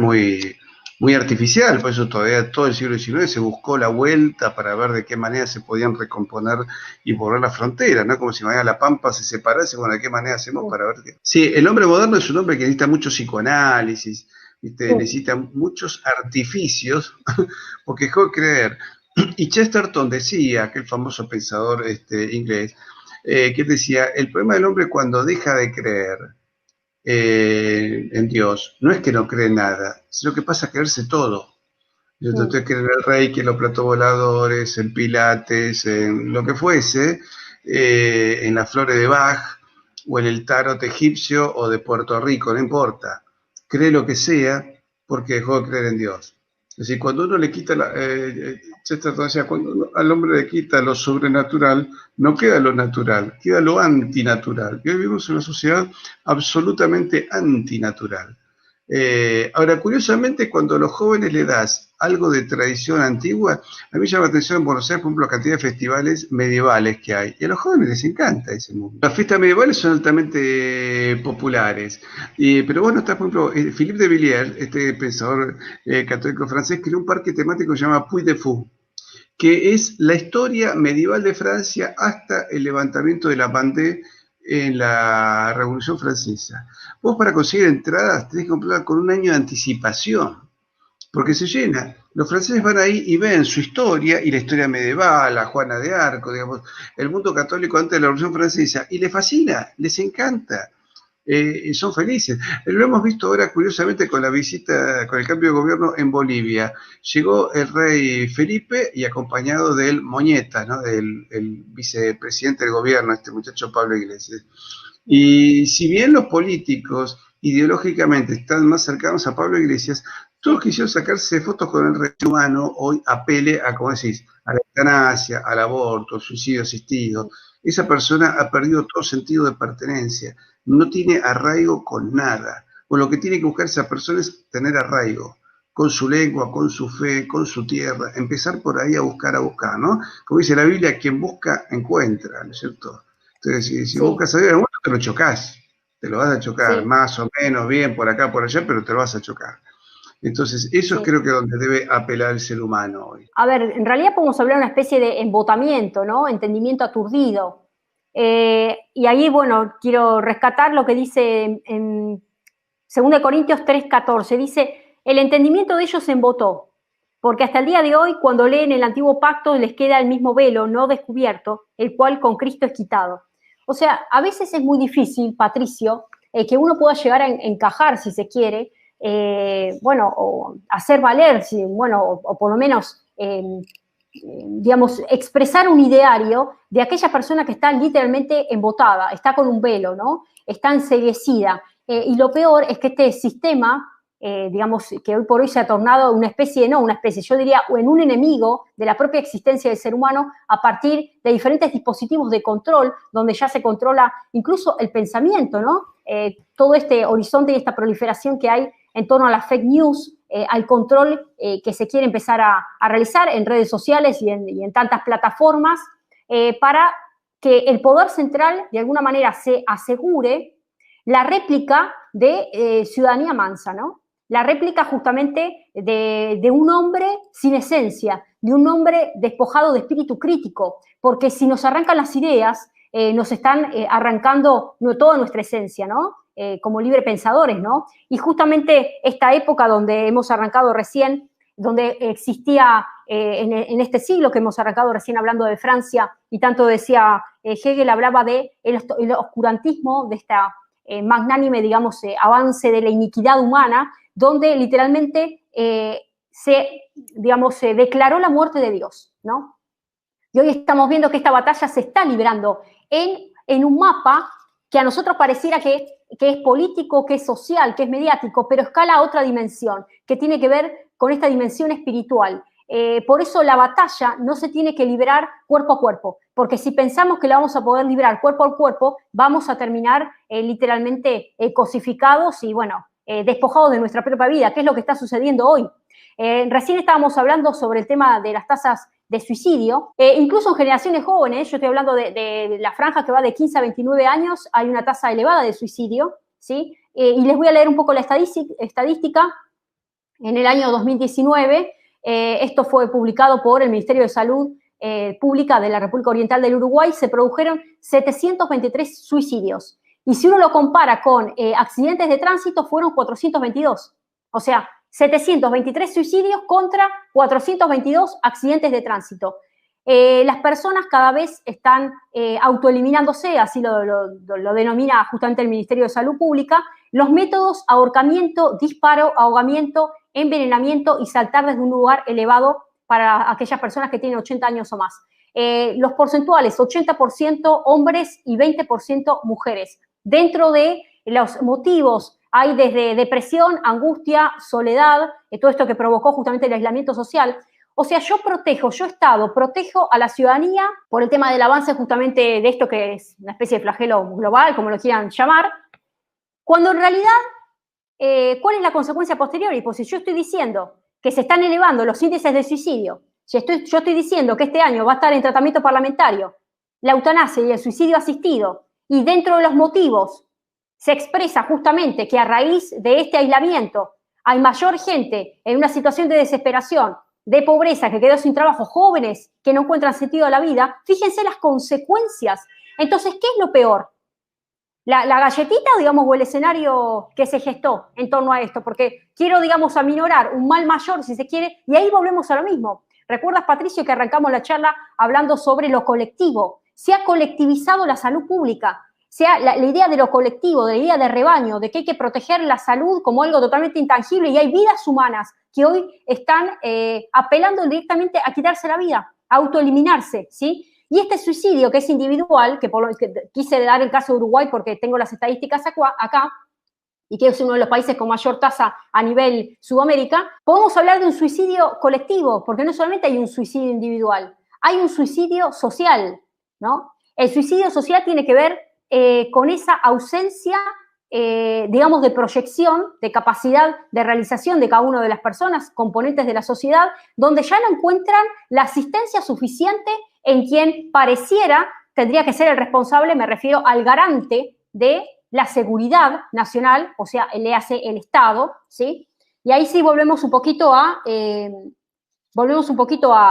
muy artificial, por eso todavía todo el siglo XIX se buscó la vuelta para ver de qué manera se podían recomponer y borrar las fronteras, ¿no? Como si mañana la Pampa se separase, bueno, ¿de qué manera hacemos para ver qué? Sí, el hombre moderno es un hombre que necesita mucho psicoanálisis, ¿viste? Necesita muchos artificios, porque dejó de creer. Y Chesterton decía, aquel famoso pensador inglés, que decía, el problema del hombre cuando deja de creer en Dios, no es que no cree nada, sino que pasa a creerse todo. Yo traté de creer en el rey, que en los platos voladores, en Pilates, en lo que fuese, en las flores de Bach, o en el tarot egipcio o de Puerto Rico, no importa. Cree lo que sea porque dejó de creer en Dios. Es decir, cuando uno le quita, cuando uno al hombre le quita lo sobrenatural, no queda lo natural, queda lo antinatural. Y hoy vivimos en una sociedad absolutamente antinatural. Ahora, curiosamente, cuando a los jóvenes le das algo de tradición antigua, a mí llama la atención en Buenos Aires, por ejemplo, la cantidad de festivales medievales que hay. Y a los jóvenes les encanta ese mundo. Las fiestas medievales son altamente populares. Pero bueno, está, por ejemplo, Philippe de Villiers, este pensador católico francés, creó un parque temático que se llama Puy de Fou, que es la historia medieval de Francia hasta el levantamiento de la Vendée en la Revolución Francesa. Vos para conseguir entradas tenés que comprarla con un año de anticipación, porque se llena. Los franceses van ahí y ven su historia y la historia medieval, a Juana de Arco, digamos, el mundo católico antes de la Revolución Francesa, y les fascina, les encanta. Son felices. Lo hemos visto ahora, curiosamente, con la visita, con el cambio de gobierno en Bolivia. Llegó el rey Felipe y acompañado del Moñeta, ¿no? El vicepresidente del gobierno, este muchacho Pablo Iglesias. Y si bien los políticos ideológicamente están más cercanos a Pablo Iglesias, todos quisieron sacarse fotos con el rey humano, hoy apele a, como decís, a la eutanasia, al aborto, al suicidio asistido. Esa persona ha perdido todo sentido de pertenencia, no tiene arraigo con nada. O lo que tiene que buscar esa persona es tener arraigo, con su lengua, con su fe, con su tierra, empezar por ahí a buscar, ¿no? Como dice la Biblia, quien busca, encuentra, ¿no es cierto? Entonces, si buscas a Dios, en un momento te lo chocás, te lo vas a chocar, más o menos, bien, por acá, por allá, pero te lo vas a chocar. Entonces, eso creo que es donde debe apelar el ser humano hoy. A ver, en realidad podemos hablar de una especie de embotamiento, ¿no? Entendimiento aturdido. Y ahí, bueno, quiero rescatar lo que dice en 2 Corintios 3:14. Dice, el entendimiento de ellos se embotó, porque hasta el día de hoy, cuando leen el antiguo pacto, les queda el mismo velo no descubierto, el cual con Cristo es quitado. O sea, a veces es muy difícil, Patricio, que uno pueda llegar a encajar, si se quiere, bueno, o hacer valer, bueno, o por lo menos, digamos, expresar un ideario de aquella persona que está literalmente embotada, está con un velo, ¿no? Está enceguecida. Y lo peor es que este sistema, digamos, que hoy por hoy se ha tornado yo diría, en un enemigo de la propia existencia del ser humano a partir de diferentes dispositivos de control, donde ya se controla incluso el pensamiento, ¿no? Todo este horizonte y esta proliferación que hay en torno a las fake news, al control que se quiere empezar a realizar en redes sociales y en tantas plataformas, para que el poder central de alguna manera se asegure la réplica de ciudadanía mansa, ¿no? la réplica justamente de un hombre sin esencia, de un hombre despojado de espíritu crítico, porque si nos arrancan las ideas, nos están arrancando toda nuestra esencia, ¿no? Como libre pensadores, ¿no? Y justamente esta época donde hemos arrancado recién, donde existía en este siglo que hemos arrancado recién hablando de Francia, y tanto decía Hegel, hablaba de el oscurantismo, de esta magnánime, digamos, avance de la iniquidad humana, donde literalmente se declaró la muerte de Dios, ¿no? Y hoy estamos viendo que esta batalla se está librando en un mapa que a nosotros pareciera que es político, que es social, que es mediático, pero escala a otra dimensión, que tiene que ver con esta dimensión espiritual. Por eso la batalla no se tiene que librar cuerpo a cuerpo, porque si pensamos que la vamos a poder librar cuerpo a cuerpo, vamos a terminar literalmente cosificados y, bueno, despojados de nuestra propia vida, que es lo que está sucediendo hoy. Recién estábamos hablando sobre el tema de las tasas de suicidio, incluso en generaciones jóvenes, yo estoy hablando de la franja que va de 15 a 29 años, hay una tasa elevada de suicidio, ¿sí? Y les voy a leer un poco la estadística. En el año 2019, esto fue publicado por el Ministerio de Salud Pública de la República Oriental del Uruguay, se produjeron 723 suicidios. Y si uno lo compara con accidentes de tránsito, fueron 422. O sea, 723 suicidios contra 422 accidentes de tránsito. Las personas cada vez están autoeliminándose, así lo denomina justamente el Ministerio de Salud Pública, los métodos ahorcamiento, disparo, ahogamiento, envenenamiento y saltar desde un lugar elevado para aquellas personas que tienen 80 años o más. Los porcentuales, 80% hombres y 20% mujeres. Dentro de los motivos hay desde depresión, angustia, soledad, todo esto que provocó justamente el aislamiento social. O sea, yo Estado, protejo a la ciudadanía por el tema del avance justamente de esto que es una especie de flagelo global, como lo quieran llamar, cuando en realidad, ¿cuál es la consecuencia posterior? Y pues si yo estoy diciendo que se están elevando los índices de suicidio, si yo estoy diciendo que este año va a estar en tratamiento parlamentario la eutanasia y el suicidio asistido, y dentro de los motivos se expresa justamente que a raíz de este aislamiento hay mayor gente en una situación de desesperación, de pobreza, que quedó sin trabajo, jóvenes que no encuentran sentido a la vida, fíjense las consecuencias. Entonces, ¿qué es lo peor? La galletita, digamos, o el escenario que se gestó en torno a esto, porque quiero, digamos, aminorar un mal mayor, si se quiere, y ahí volvemos a lo mismo. ¿Recuerdas, Patricio, que arrancamos la charla hablando sobre lo colectivo? Se ha colectivizado la salud pública. Sea la idea de lo colectivo, de la idea de rebaño, de que hay que proteger la salud como algo totalmente intangible, y hay vidas humanas que hoy están apelando directamente a quitarse la vida, a autoeliminarse, ¿sí? Y este suicidio que es individual, que quise dar el caso de Uruguay porque tengo las estadísticas acá, y que es uno de los países con mayor tasa a nivel Sudamérica, podemos hablar de un suicidio colectivo, porque no solamente hay un suicidio individual, hay un suicidio social, ¿no? El suicidio social tiene que ver con esa ausencia, digamos, de proyección, de capacidad de realización de cada una de las personas, componentes de la sociedad, donde ya no encuentran la asistencia suficiente en quien pareciera tendría que ser el responsable, me refiero al garante de la seguridad nacional, o sea, le hace el Estado, ¿sí? Y ahí sí volvemos un poquito a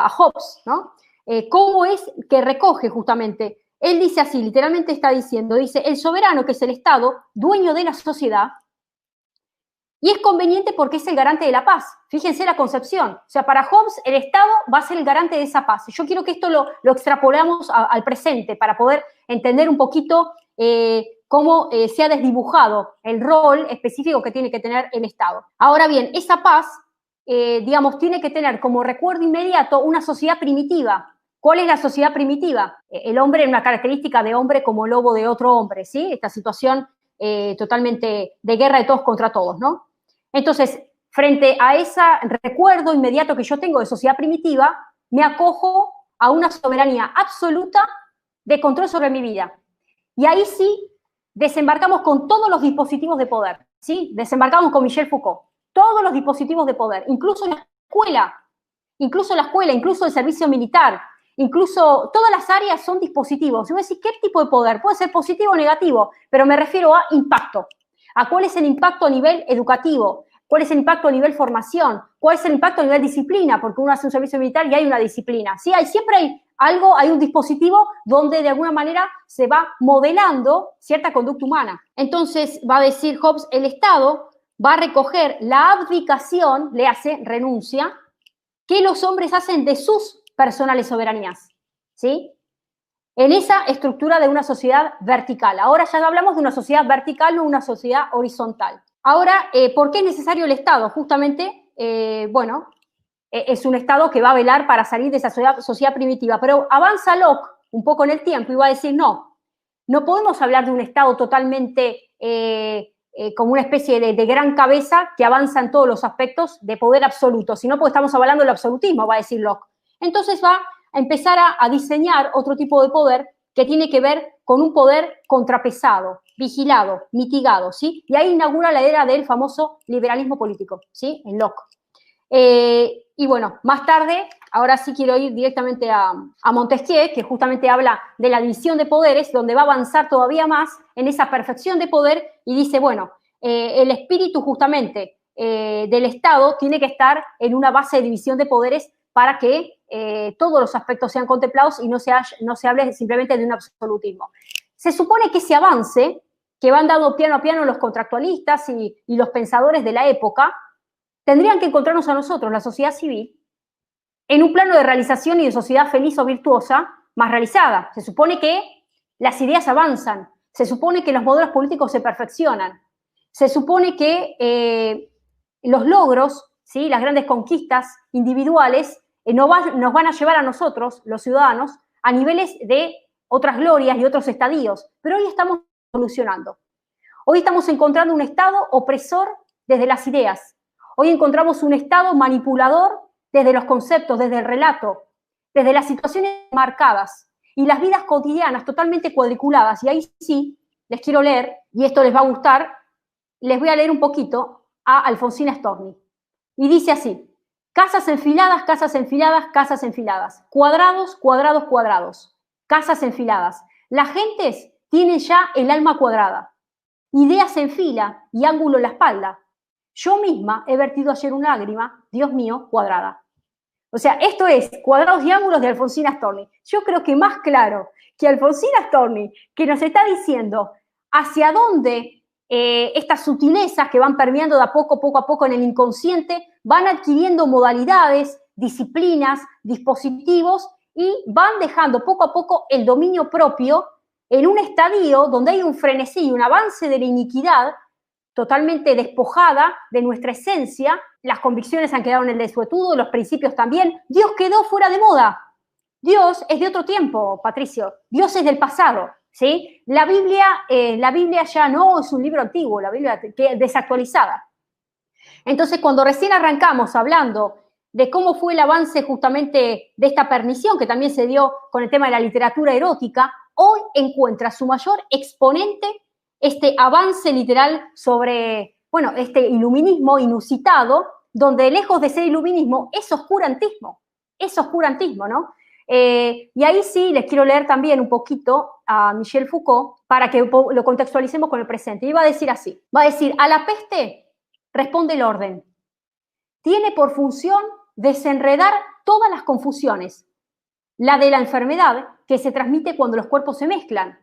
Hobbes, ¿no? ¿Cómo es que recoge justamente? Él dice así, literalmente está diciendo, dice, el soberano, que es el Estado, dueño de la sociedad, y es conveniente porque es el garante de la paz. Fíjense la concepción. O sea, para Hobbes, el Estado va a ser el garante de esa paz. Yo quiero que esto lo extrapolamos al presente para poder entender un poquito cómo se ha desdibujado el rol específico que tiene que tener el Estado. Ahora bien, esa paz, digamos, tiene que tener como recuerdo inmediato una sociedad primitiva. ¿Cuál es la sociedad primitiva? El hombre en una característica de hombre como lobo de otro hombre, ¿sí? Esta situación totalmente de guerra de todos contra todos, ¿no? Entonces, frente a ese recuerdo inmediato que yo tengo de sociedad primitiva, me acojo a una soberanía absoluta de control sobre mi vida. Y ahí sí desembarcamos con todos los dispositivos de poder, ¿sí? Desembarcamos con Michel Foucault. Todos los dispositivos de poder, incluso la escuela, incluso el servicio militar, incluso todas las áreas son dispositivos. Yo voy a decir, ¿qué tipo de poder? Puede ser positivo o negativo, pero me refiero a impacto. ¿A cuál es el impacto a nivel educativo? ¿Cuál es el impacto a nivel formación? ¿Cuál es el impacto a nivel disciplina? Porque uno hace un servicio militar y hay una disciplina, ¿sí? Siempre hay algo, hay un dispositivo donde de alguna manera se va modelando cierta conducta humana. Entonces, va a decir Hobbes, el Estado va a recoger la abdicación, le hace renuncia, que los hombres hacen de sus personales soberanías, ¿sí? En esa estructura de una sociedad vertical. Ahora ya hablamos de una sociedad vertical, no una sociedad horizontal. Ahora, ¿por qué es necesario el Estado? Justamente, bueno, es un Estado que va a velar para salir de esa sociedad primitiva, pero avanza Locke un poco en el tiempo y va a decir, no podemos hablar de un Estado totalmente como una especie de gran cabeza que avanza en todos los aspectos de poder absoluto, sino porque estamos hablando del absolutismo, va a decir Locke. Entonces va a empezar a diseñar otro tipo de poder que tiene que ver con un poder contrapesado, vigilado, mitigado, ¿sí? Y ahí inaugura la era del famoso liberalismo político, ¿sí? En Locke. Y bueno, más tarde, ahora sí quiero ir directamente a Montesquieu, que justamente habla de la división de poderes, donde va a avanzar todavía más en esa perfección de poder y dice, bueno, el espíritu justamente del Estado tiene que estar en una base de división de poderes para que todos los aspectos sean contemplados y no se hable simplemente de un absolutismo. Se supone que ese avance, que van dando piano a piano los contractualistas y los pensadores de la época, tendrían que encontrarnos a nosotros, la sociedad civil, en un plano de realización y de sociedad feliz o virtuosa más realizada. Se supone que las ideas avanzan, se supone que los modelos políticos se perfeccionan, se supone que los logros, ¿sí? Las grandes conquistas individuales nos van a llevar a nosotros, los ciudadanos, a niveles de otras glorias y otros estadios. Pero hoy estamos evolucionando. Hoy estamos encontrando un Estado opresor desde las ideas. Hoy encontramos un Estado manipulador desde los conceptos, desde el relato, desde las situaciones marcadas y las vidas cotidianas totalmente cuadriculadas. Y ahí sí, les quiero leer, y esto les va a gustar, les voy a leer un poquito a Alfonsina Storni. Y dice así, casas enfiladas, casas enfiladas, casas enfiladas, cuadrados, cuadrados, cuadrados, casas enfiladas. Las gentes tienen ya el alma cuadrada, ideas en fila y ángulo en la espalda. Yo misma he vertido ayer una lágrima, Dios mío, cuadrada. O sea, esto es Cuadrados y ángulos de Alfonsina Storni. Yo creo que más claro que Alfonsina Storni, que nos está diciendo hacia dónde estas sutilezas que van permeando de a poco a poco en el inconsciente, van adquiriendo modalidades, disciplinas, dispositivos y van dejando poco a poco el dominio propio en un estadio donde hay un frenesí y un avance de la iniquidad totalmente despojada de nuestra esencia. Las convicciones han quedado en el desuetudo, los principios también. Dios quedó fuera de moda. Dios es de otro tiempo, Patricio. Dios es del pasado, ¿sí? La Biblia ya no es un libro antiguo, la Biblia es desactualizada. Entonces, cuando recién arrancamos hablando de cómo fue el avance justamente de esta pernición, que también se dio con el tema de la literatura erótica, hoy encuentra su mayor exponente este avance literal sobre, bueno, este iluminismo inusitado, donde lejos de ser iluminismo es oscurantismo, ¿no? Y ahí sí les quiero leer también un poquito a Michel Foucault para que lo contextualicemos con el presente. Y va a decir así, va a decir, a la peste responde el orden. Tiene por función desenredar todas las confusiones. La de la enfermedad, que se transmite cuando los cuerpos se mezclan.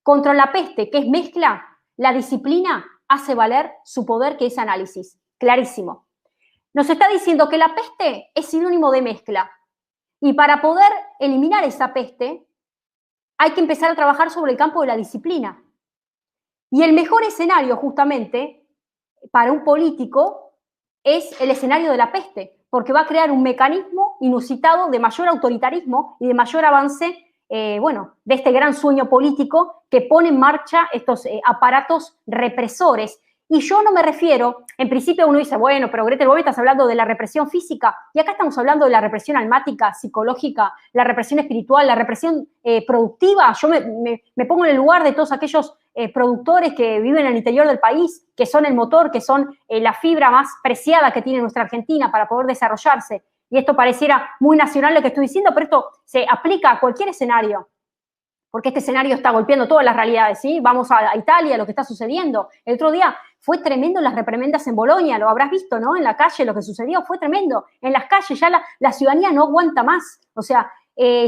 Contra la peste, que es mezcla, la disciplina hace valer su poder, que es análisis. Clarísimo. Nos está diciendo que la peste es sinónimo de mezcla. Y para poder eliminar esa peste, hay que empezar a trabajar sobre el campo de la disciplina. Y el mejor escenario, justamente, para un político, es el escenario de la peste, porque va a crear un mecanismo inusitado de mayor autoritarismo y de mayor avance de este gran sueño político que pone en marcha estos aparatos represores. Y yo no me refiero, en principio uno dice, bueno, pero Gretel, vos estás hablando de la represión física, y acá estamos hablando de la represión almática, psicológica, la represión espiritual, la represión productiva. Yo me pongo en el lugar de todos aquellos productores que viven en el interior del país, que son el motor, que son la fibra más preciada que tiene nuestra Argentina para poder desarrollarse. Y esto pareciera muy nacional lo que estoy diciendo, pero esto se aplica a cualquier escenario. porque este escenario está golpeando todas las realidades, ¿sí? Vamos a Italia, lo que está sucediendo. El otro día fue tremendo las reprimendas en Bolonia, lo habrás visto, ¿no? En la calle lo que sucedió fue tremendo. En las calles ya la ciudadanía no aguanta más. O sea,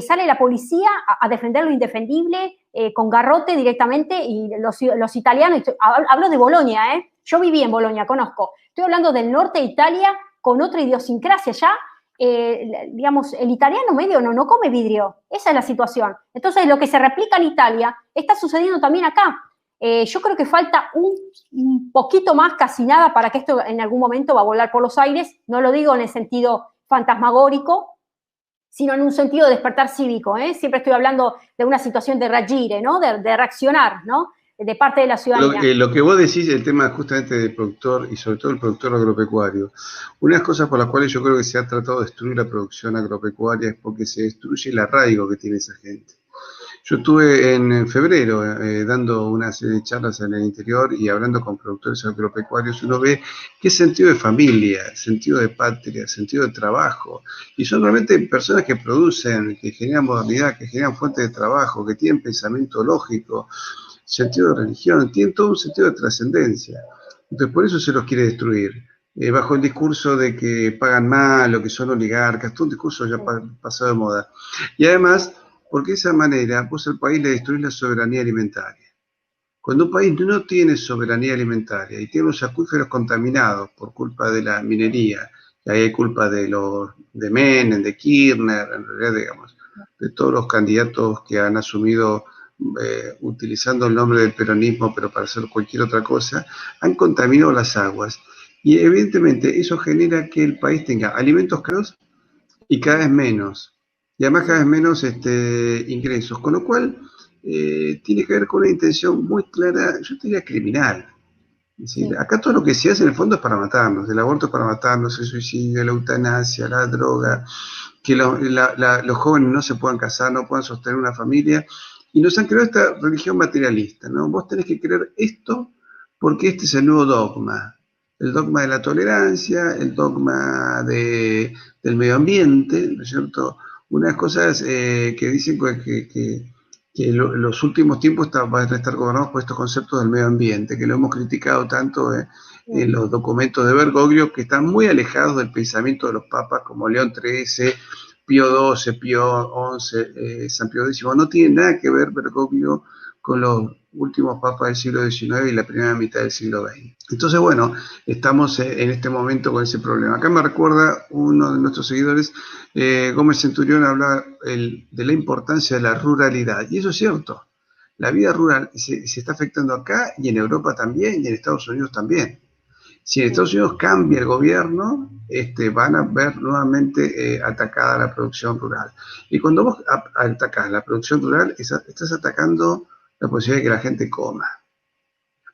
sale la policía a defender lo indefendible con garrote directamente y los italianos, hablo de Bolonia, ¿eh? Yo viví en Bolonia, conozco. Estoy hablando del norte de Italia con otra idiosincrasia ya. Digamos, el italiano medio no come vidrio. Esa es la situación. Entonces, lo que se replica en Italia está sucediendo también acá. Yo creo que falta un poquito más, casi nada, para que esto en algún momento va a volar por los aires. No lo digo en el sentido fantasmagórico, sino en un sentido de despertar cívico, ¿eh? Siempre estoy hablando de una situación de reagire, ¿no? De reaccionar, ¿no? De parte de la ciudadanía. Lo que vos decís, el tema justamente del productor y sobre todo el productor agropecuario, una de las cosas por las cuales yo creo que se ha tratado de destruir la producción agropecuaria es porque se destruye el arraigo que tiene esa gente. Yo estuve en febrero dando una serie de charlas en el interior y hablando con productores agropecuarios, uno ve qué sentido de familia, sentido de patria, sentido de trabajo, y son realmente personas que producen, que generan modernidad, que generan fuentes de trabajo, que tienen pensamiento lógico, sentido de religión, tienen todo un sentido de trascendencia. Entonces por eso se los quiere destruir, bajo el discurso de que pagan mal o que son oligarcas, todo un discurso ya pasado de moda. Y además, porque de esa manera vos al país le destruís la soberanía alimentaria. Cuando un país no tiene soberanía alimentaria y tiene los acuíferos contaminados por culpa de la minería, y ahí hay culpa de Menem, de Kirchner, en realidad, digamos, de todos los candidatos que han asumido utilizando el nombre del peronismo, pero para hacer cualquier otra cosa, han contaminado las aguas. Y evidentemente eso genera que el país tenga alimentos caros y cada vez menos. Y además cada vez menos ingresos. Con lo cual tiene que ver con una intención muy clara, yo diría criminal. Es decir, acá todo lo que se hace en el fondo es para matarnos. El aborto es para matarnos, el suicidio, la eutanasia, la droga, que los jóvenes no se puedan casar, no puedan sostener una familia. Y nos han creado esta religión materialista, ¿no? Vos tenés que creer esto porque este es el nuevo dogma. El dogma de la tolerancia, el dogma del medio ambiente, ¿no es cierto? Unas cosas que dicen que los últimos tiempos van a estar gobernados por estos conceptos del medio ambiente, que lo hemos criticado tanto en los documentos de Bergoglio, que están muy alejados del pensamiento de los papas como León XIII, Pío XII, Pío XI, San Pío X. No tiene nada que ver Bergoglio con los últimos papas del siglo XIX y la primera mitad del siglo XX. Entonces, bueno, estamos en este momento con ese problema. Acá me recuerda uno de nuestros seguidores, Gómez Centurión, hablaba de la importancia de la ruralidad. Y eso es cierto. La vida rural se está afectando acá y en Europa también y en Estados Unidos también. Si en Estados Unidos cambia el gobierno, van a ver nuevamente atacada la producción rural. Y cuando vos atacás la producción rural, estás atacando la posibilidad de que la gente coma.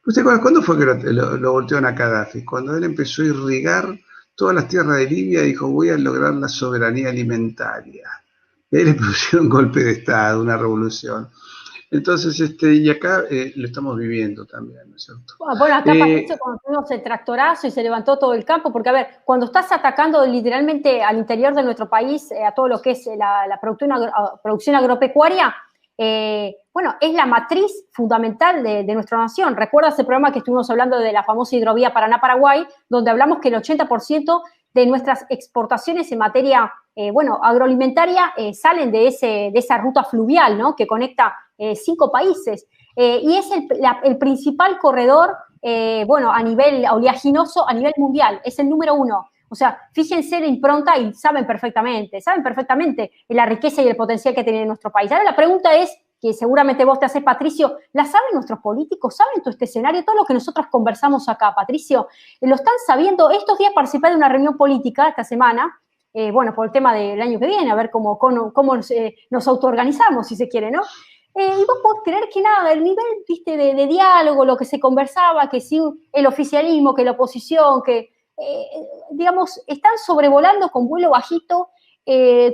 ¿Usted cuándo fue que lo voltearon a Gaddafi? Cuando él empezó a irrigar todas las tierras de Libia y dijo, voy a lograr la soberanía alimentaria. Y ahí le pusieron un golpe de Estado, una revolución. Entonces, y acá lo estamos viviendo también, ¿no es cierto? Bueno, acá Patricio, cuando tuvimos el tractorazo y se levantó todo el campo, porque a ver, cuando estás atacando literalmente al interior de nuestro país, a todo lo que es la producción agropecuaria, bueno, es la matriz fundamental de nuestra nación. Recuerda ese programa que estuvimos hablando de la famosa hidrovía Paraná-Paraguay, donde hablamos que el 80% de nuestras exportaciones en materia, agroalimentaria salen de esa ruta fluvial, ¿no? Que conecta 5 países. Y es el principal corredor, a nivel oleaginoso, a nivel mundial. Es el número 1. O sea, fíjense la impronta y saben perfectamente la riqueza y el potencial que tiene nuestro país. Ahora la pregunta es, que seguramente vos te haces, Patricio, ¿la saben nuestros políticos? ¿Saben todo este escenario? Todo lo que nosotros conversamos acá, Patricio, ¿lo están sabiendo? Estos días participé de una reunión política esta semana, por el tema del año que viene, a ver cómo nos autoorganizamos, si se quiere, ¿no? Y vos podés creer que nada, el nivel, viste, de diálogo, lo que se conversaba, que si el oficialismo, que la oposición, que están sobrevolando con vuelo bajito,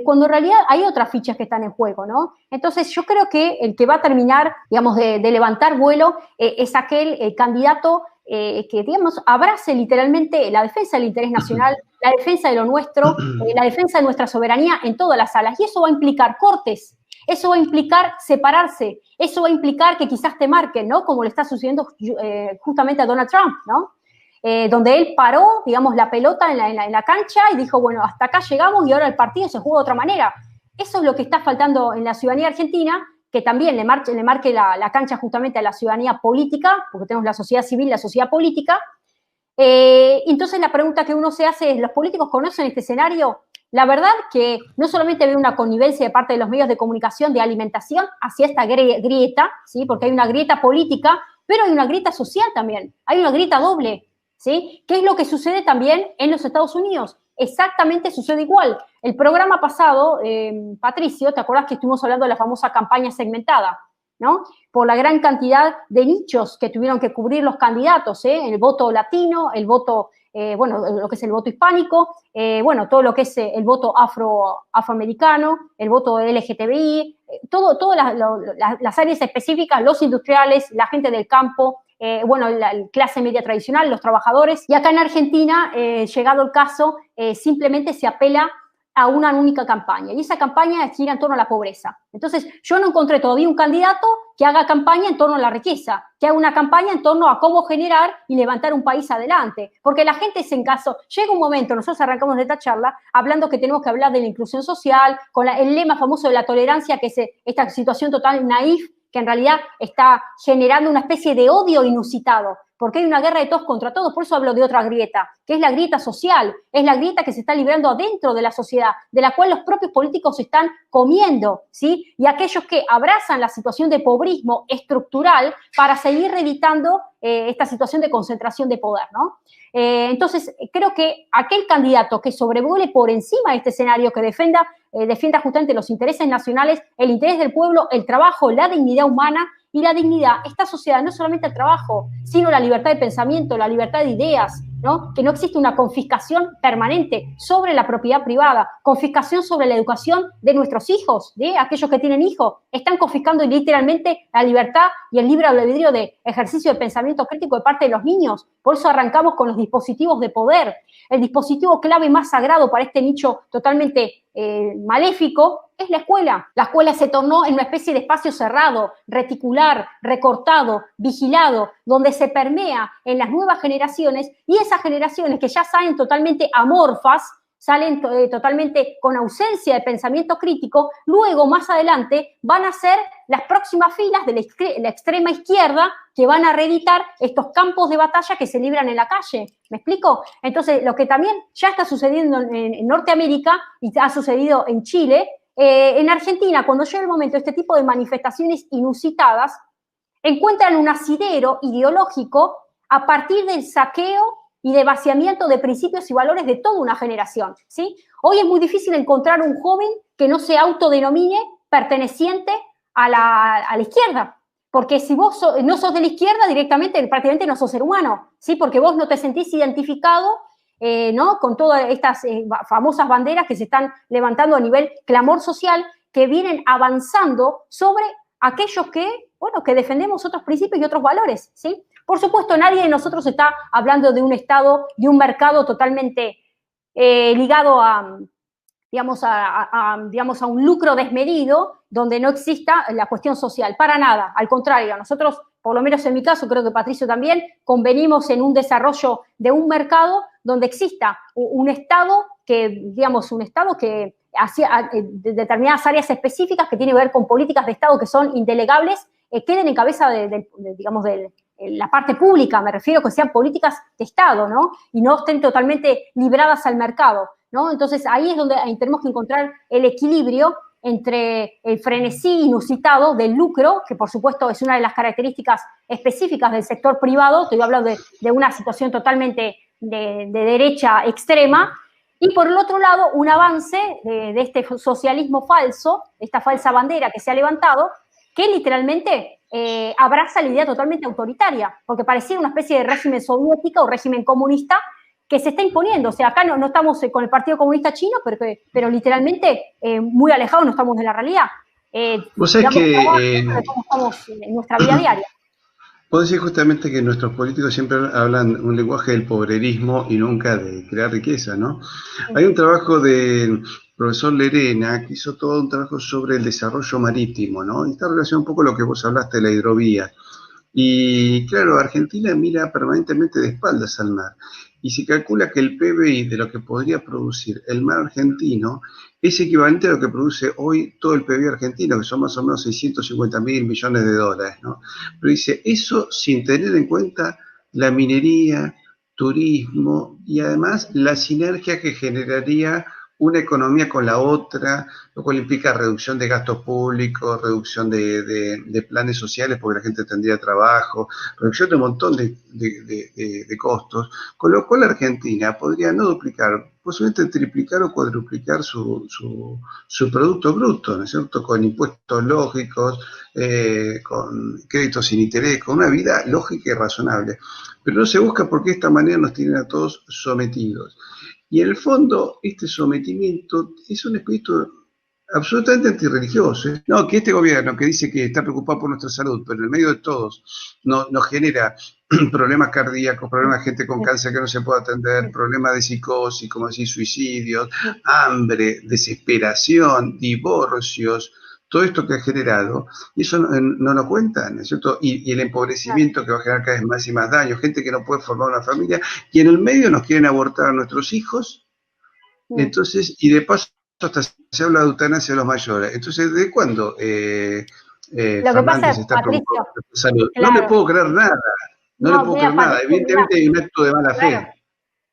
cuando en realidad hay otras fichas que están en juego, ¿no? Entonces yo creo que el que va a terminar, de levantar vuelo es aquel candidato que, abrace literalmente la defensa del interés nacional, la defensa de lo nuestro, la defensa de nuestra soberanía en todas las salas. Y eso va a implicar cortes Eso va a implicar separarse, eso va a implicar que quizás te marquen, ¿no? Como le está sucediendo justamente a Donald Trump, ¿no? Donde él paró, digamos, la pelota en la cancha y dijo, bueno, hasta acá llegamos y ahora el partido se juega de otra manera. Eso es lo que está faltando en la ciudadanía argentina, que también le marque la cancha justamente a la ciudadanía política, porque tenemos la sociedad civil, la sociedad política. Entonces la pregunta que uno se hace es, ¿los políticos conocen este escenario? La verdad que no solamente veo una connivencia de parte de los medios de comunicación de alimentación hacia esta grieta, ¿sí? Porque hay una grieta política, pero hay una grieta social también, hay una grieta doble, ¿sí? ¿Qué es lo que sucede también en los Estados Unidos? Exactamente sucede igual. El programa pasado, Patricio, ¿te acuerdas que estuvimos hablando de la famosa campaña segmentada? ¿No? Por la gran cantidad de nichos que tuvieron que cubrir los candidatos, el voto latino, el voto, lo que es el voto hispánico, todo lo que es el voto afroamericano, el voto LGTBI, todas las áreas específicas, los industriales, la gente del campo, la clase media tradicional, los trabajadores. Y acá en Argentina, llegado el caso, simplemente se apela a una única campaña, y esa campaña gira en torno a la pobreza. Entonces, yo no encontré todavía un candidato que haga campaña en torno a la riqueza, que haga una campaña en torno a cómo generar y levantar un país adelante, porque la gente se encaso, llega un momento, nosotros arrancamos de esta charla hablando que tenemos que hablar de la inclusión social, con el lema famoso de la tolerancia, que es esta situación total naif, que en realidad está generando una especie de odio inusitado, porque hay una guerra de todos contra todos. Por eso hablo de otra grieta, que es la grieta social, es la grieta que se está librando adentro de la sociedad, de la cual los propios políticos se están comiendo, ¿sí? Y aquellos que abrazan la situación de pobrismo estructural para seguir reeditando esta situación de concentración de poder, ¿no? Entonces, creo que aquel candidato que sobrevuele por encima de este escenario, que defienda justamente los intereses nacionales, el interés del pueblo, el trabajo, la dignidad humana y la dignidad está asociada no solamente al trabajo, sino a la libertad de pensamiento, la libertad de ideas, ¿no? Que no existe una confiscación permanente sobre la propiedad privada, confiscación sobre la educación de nuestros hijos, de aquellos que tienen hijos, están confiscando literalmente la libertad y el libre albedrío de ejercicio de pensamiento crítico de parte de los niños. Por eso arrancamos con los dispositivos de poder. El dispositivo clave más sagrado para este nicho totalmente maléfico es la escuela. La escuela se tornó en una especie de espacio cerrado, reticular, recortado, vigilado, donde se permea en las nuevas generaciones, y esas generaciones que ya salen totalmente amorfas, salen totalmente con ausencia de pensamiento crítico, luego más adelante van a ser las próximas filas de la extrema izquierda que van a reeditar estos campos de batalla que se libran en la calle. ¿Me explico? Entonces, lo que también ya está sucediendo en Norteamérica y ha sucedido en Chile, en Argentina, cuando llega el momento de este tipo de manifestaciones inusitadas, encuentran un asidero ideológico a partir del saqueo y de vaciamiento de principios y valores de toda una generación, ¿sí? Hoy es muy difícil encontrar un joven que no se autodenomine perteneciente a la izquierda, porque si vos no sos de la izquierda, directamente, prácticamente no sos ser humano, ¿sí? Porque vos no te sentís identificado, ¿no? Con todas estas famosas banderas que se están levantando a nivel clamor social, que vienen avanzando sobre aquellos que defendemos otros principios y otros valores, ¿sí? Por supuesto, nadie de nosotros está hablando de un Estado, de un mercado totalmente ligado a un lucro desmedido, donde no exista la cuestión social, para nada. Al contrario, nosotros, por lo menos en mi caso, creo que Patricio también, convenimos en un desarrollo de un mercado donde exista un Estado que hacia determinadas áreas específicas que tienen que ver con políticas de Estado que son indelegables, queden en cabeza de la parte pública, me refiero, que sean políticas de Estado, ¿no? Y no estén totalmente libradas al mercado, ¿no? Entonces, ahí es donde tenemos que encontrar el equilibrio entre el frenesí inusitado del lucro, que por supuesto es una de las características específicas del sector privado, estoy hablando de una situación totalmente de derecha extrema, y por el otro lado, un avance de este socialismo falso, esta falsa bandera que se ha levantado, que literalmente abraza la idea totalmente autoritaria, porque pareciera una especie de régimen soviético o régimen comunista que se está imponiendo. O sea, acá no estamos con el Partido Comunista Chino, pero literalmente muy alejados no estamos de la realidad. Vos sabés que cómo estamos en nuestra vida diaria. Puedo decir justamente que nuestros políticos siempre hablan un lenguaje del pobrerismo y nunca de crear riqueza, ¿no? Hay un trabajo de profesor Lerena, que hizo todo un trabajo sobre el desarrollo marítimo, ¿no? Y está relacionado un poco con lo que vos hablaste de la hidrovía. Y claro, Argentina mira permanentemente de espaldas al mar. Y se calcula que el PBI de lo que podría producir el mar argentino es equivalente a lo que produce hoy todo el PBI argentino, que son más o menos 650.000 millones de dólares, ¿no? Pero dice, eso sin tener en cuenta la minería, turismo y además la sinergia que generaría una economía con la otra, lo cual implica reducción de gastos públicos, reducción de planes sociales porque la gente tendría trabajo, reducción de un montón de costos, con lo cual Argentina podría no duplicar, posiblemente triplicar o cuadruplicar su Producto Bruto, ¿no es cierto?, con impuestos lógicos, con créditos sin interés, con una vida lógica y razonable. Pero no se busca porque de esta manera nos tienen a todos sometidos. Y en el fondo, este sometimiento es un espíritu absolutamente antirreligioso. No, que este gobierno que dice que está preocupado por nuestra salud, pero en el medio de todos nos genera problemas cardíacos, problemas de gente con cáncer que no se puede atender, problemas de psicosis, como decir, suicidios, hambre, desesperación, divorcios, todo esto que ha generado, y eso no lo cuentan, ¿no es cierto? Y el empobrecimiento que va a generar cada vez más y más daño, gente que no puede formar una familia, y en el medio nos quieren abortar a nuestros hijos, entonces, y de paso hasta se habla de eutanasia de los mayores. Entonces, ¿de cuándo Fernández está preocupado por la salud? Claro. No le puedo creer nada, no le puedo creer nada. Evidentemente hay un acto de mala fe.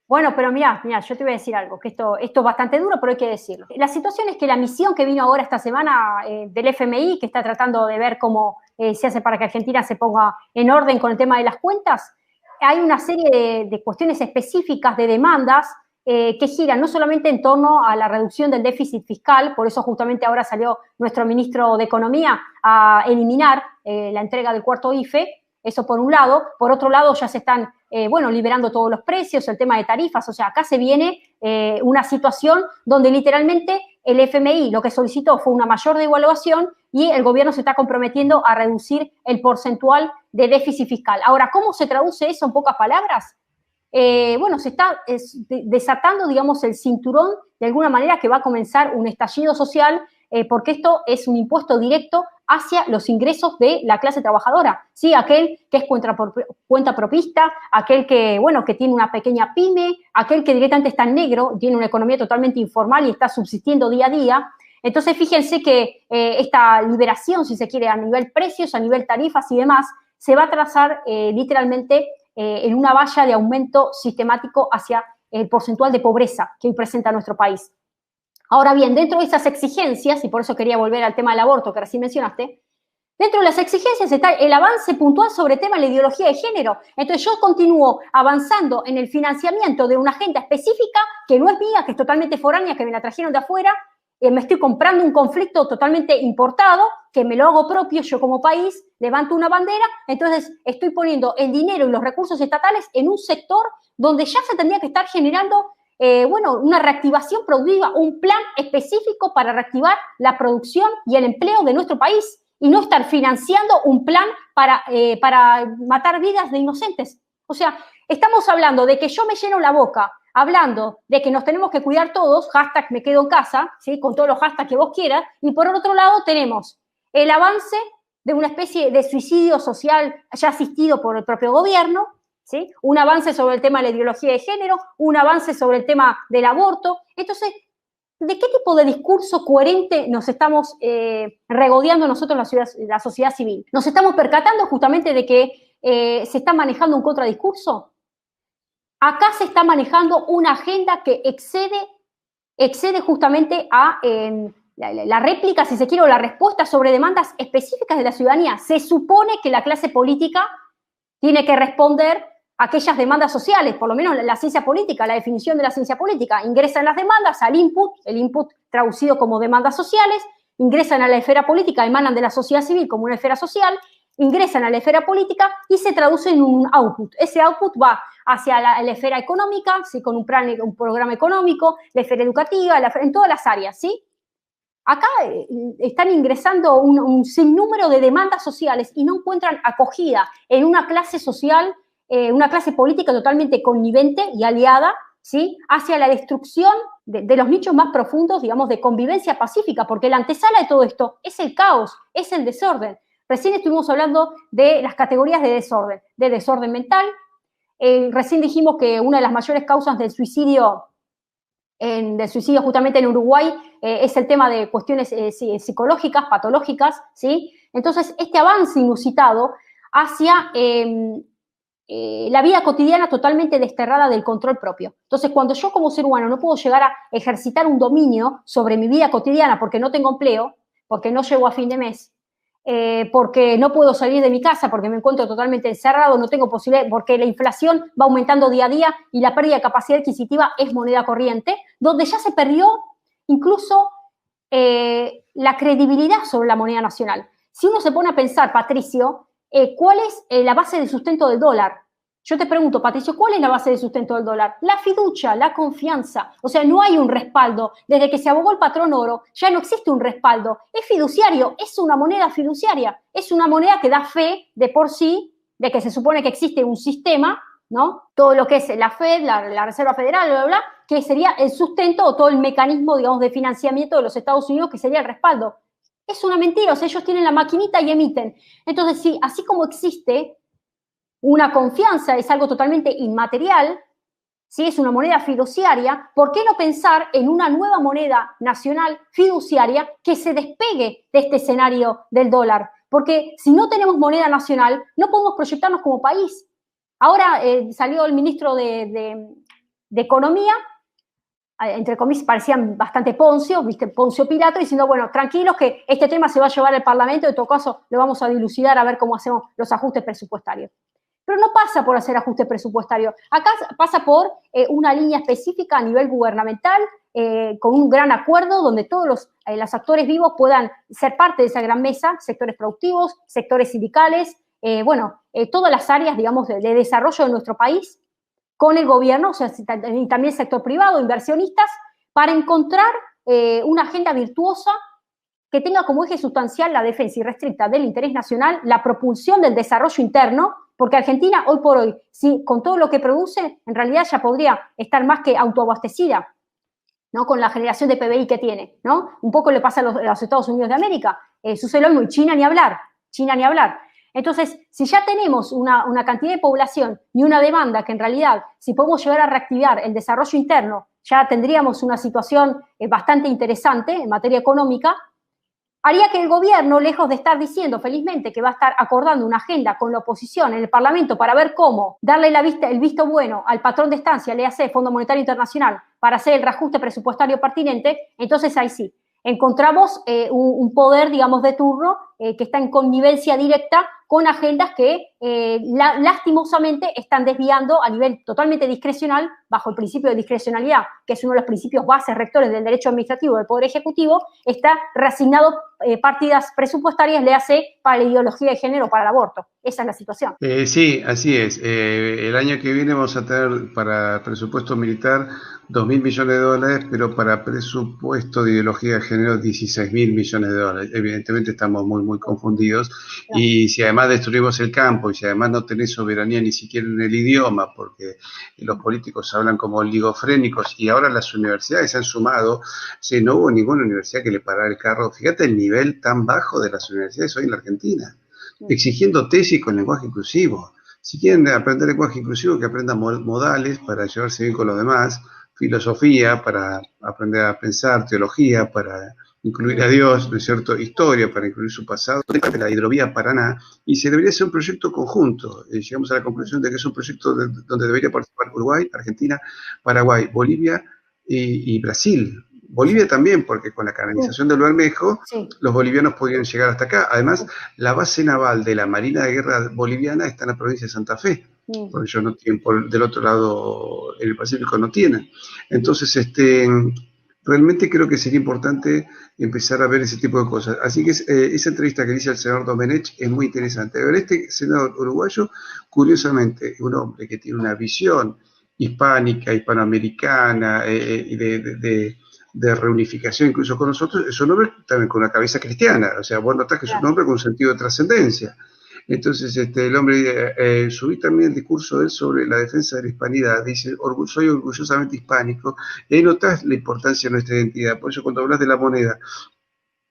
Bueno, pero mirá, yo te voy a decir algo, que esto es bastante duro, pero hay que decirlo. La situación es que la misión que vino ahora esta semana del FMI, que está tratando de ver cómo se hace para que Argentina se ponga en orden con el tema de las cuentas, hay una serie de cuestiones específicas, de demandas, que giran no solamente en torno a la reducción del déficit fiscal, por eso justamente ahora salió nuestro ministro de Economía a eliminar la entrega del cuarto IFE, eso por un lado. Por otro lado, ya se están, liberando todos los precios, el tema de tarifas. O sea, acá se viene una situación donde literalmente el FMI lo que solicitó fue una mayor devaluación y el gobierno se está comprometiendo a reducir el porcentual de déficit fiscal. Ahora, ¿cómo se traduce eso en pocas palabras? Se está desatando, digamos, el cinturón de alguna manera que va a comenzar un estallido social, porque esto es un impuesto directo hacia los ingresos de la clase trabajadora, ¿sí? Aquel que es cuenta propista, aquel que tiene una pequeña pyme, aquel que directamente está en negro, tiene una economía totalmente informal y está subsistiendo día a día. Entonces, fíjense que esta liberación, si se quiere, a nivel precios, a nivel tarifas y demás, se va a trazar literalmente en una valla de aumento sistemático hacia el porcentual de pobreza que hoy presenta nuestro país. Ahora bien, dentro de esas exigencias, y por eso quería volver al tema del aborto que recién mencionaste, dentro de las exigencias está el avance puntual sobre el tema de la ideología de género. Entonces yo continúo avanzando en el financiamiento de una agenda específica que no es mía, que es totalmente foránea, que me la trajeron de afuera, me estoy comprando un conflicto totalmente importado, que me lo hago propio yo como país, levanto una bandera, entonces estoy poniendo el dinero y los recursos estatales en un sector donde ya se tendría que estar generando una reactivación productiva, un plan específico para reactivar la producción y el empleo de nuestro país y no estar financiando un plan para matar vidas de inocentes. O sea, estamos hablando de que yo me lleno la boca hablando de que nos tenemos que cuidar todos, hashtag me quedo en casa, ¿sí? Con todos los hashtags que vos quieras, y por otro lado tenemos el avance de una especie de suicidio social ya asistido por el propio gobierno, ¿sí? Un avance sobre el tema de la ideología de género, un avance sobre el tema del aborto. Entonces, ¿de qué tipo de discurso coherente nos estamos regodeando nosotros la sociedad civil? ¿Nos estamos percatando justamente de que se está manejando un contradiscurso? Acá se está manejando una agenda que excede justamente a la réplica, si se quiere, o la respuesta sobre demandas específicas de la ciudadanía. Se supone que la clase política tiene que responder a aquellas demandas sociales, por lo menos la ciencia política, la definición de la ciencia política. Ingresan las demandas al input, el input traducido como demandas sociales, ingresan a la esfera política, emanan de la sociedad civil como una esfera social, ingresan a la esfera política y se traduce en un output. Ese output va hacia la esfera económica, ¿sí? Con un programa económico, la esfera educativa, en todas las áreas, ¿sí? Acá están ingresando un sinnúmero de demandas sociales y no encuentran acogida en una clase social, una clase política totalmente connivente y aliada ¿sí?, hacia la destrucción de los nichos más profundos, digamos, de convivencia pacífica, porque la antesala de todo esto es el caos, es el desorden. Recién estuvimos hablando de las categorías de desorden mental. Recién dijimos que una de las mayores causas del suicidio justamente en Uruguay es el tema de cuestiones psicológicas, patológicas, ¿sí? Entonces, este avance inusitado hacia la vida cotidiana totalmente desterrada del control propio. Entonces, cuando yo como ser humano no puedo llegar a ejercitar un dominio sobre mi vida cotidiana porque no tengo empleo, porque no llego a fin de mes, porque no puedo salir de mi casa, porque me encuentro totalmente encerrado, no tengo posibilidad, porque la inflación va aumentando día a día y la pérdida de capacidad adquisitiva es moneda corriente, donde ya se perdió incluso la credibilidad sobre la moneda nacional. Si uno se pone a pensar, Patricio, ¿cuál es la base de sustento del dólar? Yo te pregunto, Patricio, ¿cuál es la base de sustento del dólar? La fiducia, la confianza. O sea, no hay un respaldo. Desde que se abogó el patrón oro, ya no existe un respaldo. Es fiduciario, es una moneda fiduciaria. Es una moneda que da fe de por sí, de que se supone que existe un sistema, ¿no? Todo lo que es la Fed, la Reserva Federal, bla, bla, bla, que sería el sustento o todo el mecanismo, digamos, de financiamiento de los Estados Unidos, que sería el respaldo. Es una mentira, o sea, ellos tienen la maquinita y emiten. Entonces, sí, así como existe una confianza, es algo totalmente inmaterial, ¿sí?, es una moneda fiduciaria, ¿por qué no pensar en una nueva moneda nacional fiduciaria que se despegue de este escenario del dólar? Porque si no tenemos moneda nacional, no podemos proyectarnos como país. Ahora salió el ministro de Economía, entre comillas, parecían bastante Poncio, ¿viste? Poncio Pilato, diciendo, bueno, tranquilos que este tema se va a llevar al Parlamento, en todo caso lo vamos a dilucidar a ver cómo hacemos los ajustes presupuestarios. Pero no pasa por hacer ajuste presupuestario. Acá pasa por una línea específica a nivel gubernamental, con un gran acuerdo donde todos los actores vivos puedan ser parte de esa gran mesa, sectores productivos, sectores sindicales, todas las áreas, digamos, de desarrollo de nuestro país, con el gobierno, o sea, y también sector privado, inversionistas, para encontrar una agenda virtuosa que tenga como eje sustancial la defensa irrestricta del interés nacional, la propulsión del desarrollo interno, porque Argentina hoy por hoy, sí, con todo lo que produce, en realidad ya podría estar más que autoabastecida, ¿no?, con la generación de PBI que tiene, ¿no? Un poco le pasa a los Estados Unidos de América, sucede lo mismo, y China ni hablar, China ni hablar. Entonces, si ya tenemos una cantidad de población y una demanda que en realidad, si podemos llegar a reactivar el desarrollo interno, ya tendríamos una situación bastante interesante en materia económica, haría que el gobierno, lejos de estar diciendo felizmente que va a estar acordando una agenda con la oposición en el Parlamento para ver cómo darle el visto bueno al patrón de estancia, le hace Fondo Monetario Internacional, para hacer el reajuste presupuestario pertinente, entonces ahí sí, encontramos un poder, digamos, de turno que está en connivencia directa con agendas que lastimosamente están desviando a nivel totalmente discrecional, bajo el principio de discrecionalidad, que es uno de los principios bases rectores del derecho administrativo del Poder Ejecutivo, está reasignado partidas presupuestarias, le hace para la ideología de género, para el aborto. Esa es la situación. Sí, así es. El año que viene vamos a tener para presupuesto militar 2.000 millones de dólares, pero para presupuesto de ideología de género 16.000 millones de dólares. Evidentemente estamos muy, muy confundidos. Claro. Y si además destruimos el campo y si además no tenés soberanía ni siquiera en el idioma, porque los políticos hablan como oligofrénicos y ahora las universidades se han sumado, sí, no hubo ninguna universidad que le parara el carro. Fíjate el nivel tan bajo de las universidades hoy en la Argentina, exigiendo tesis con lenguaje inclusivo. Si quieren aprender lenguaje inclusivo, que aprendan modales para llevarse bien con los demás, filosofía para aprender a pensar, teología para incluir a Dios, ¿no es cierto?, historia para incluir su pasado, la hidrovía Paraná, y se debería hacer un proyecto conjunto. Llegamos a la conclusión de que es un proyecto donde debería participar Uruguay, Argentina, Paraguay, Bolivia y Brasil. Bolivia también, porque con la canalización del Bermejo, sí, los bolivianos podrían llegar hasta acá. Además, la base naval de la Marina de Guerra boliviana está en la provincia de Santa Fe, porque ellos no tienen, del otro lado, en el Pacífico no tienen. Entonces, realmente creo que sería importante empezar a ver ese tipo de cosas. Así que esa entrevista que dice el senador Domenech es muy interesante. A ver, este senador uruguayo, curiosamente, un hombre que tiene una visión hispánica, hispanoamericana, de reunificación incluso con nosotros, es un hombre también con una cabeza cristiana, o sea, vos notás que es un hombre con un sentido de trascendencia. Entonces, el hombre, subí también el discurso de él sobre la defensa de la hispanidad, dice, soy orgullosamente hispánico, y ahí notas la importancia de nuestra identidad. Por eso cuando hablas de la moneda,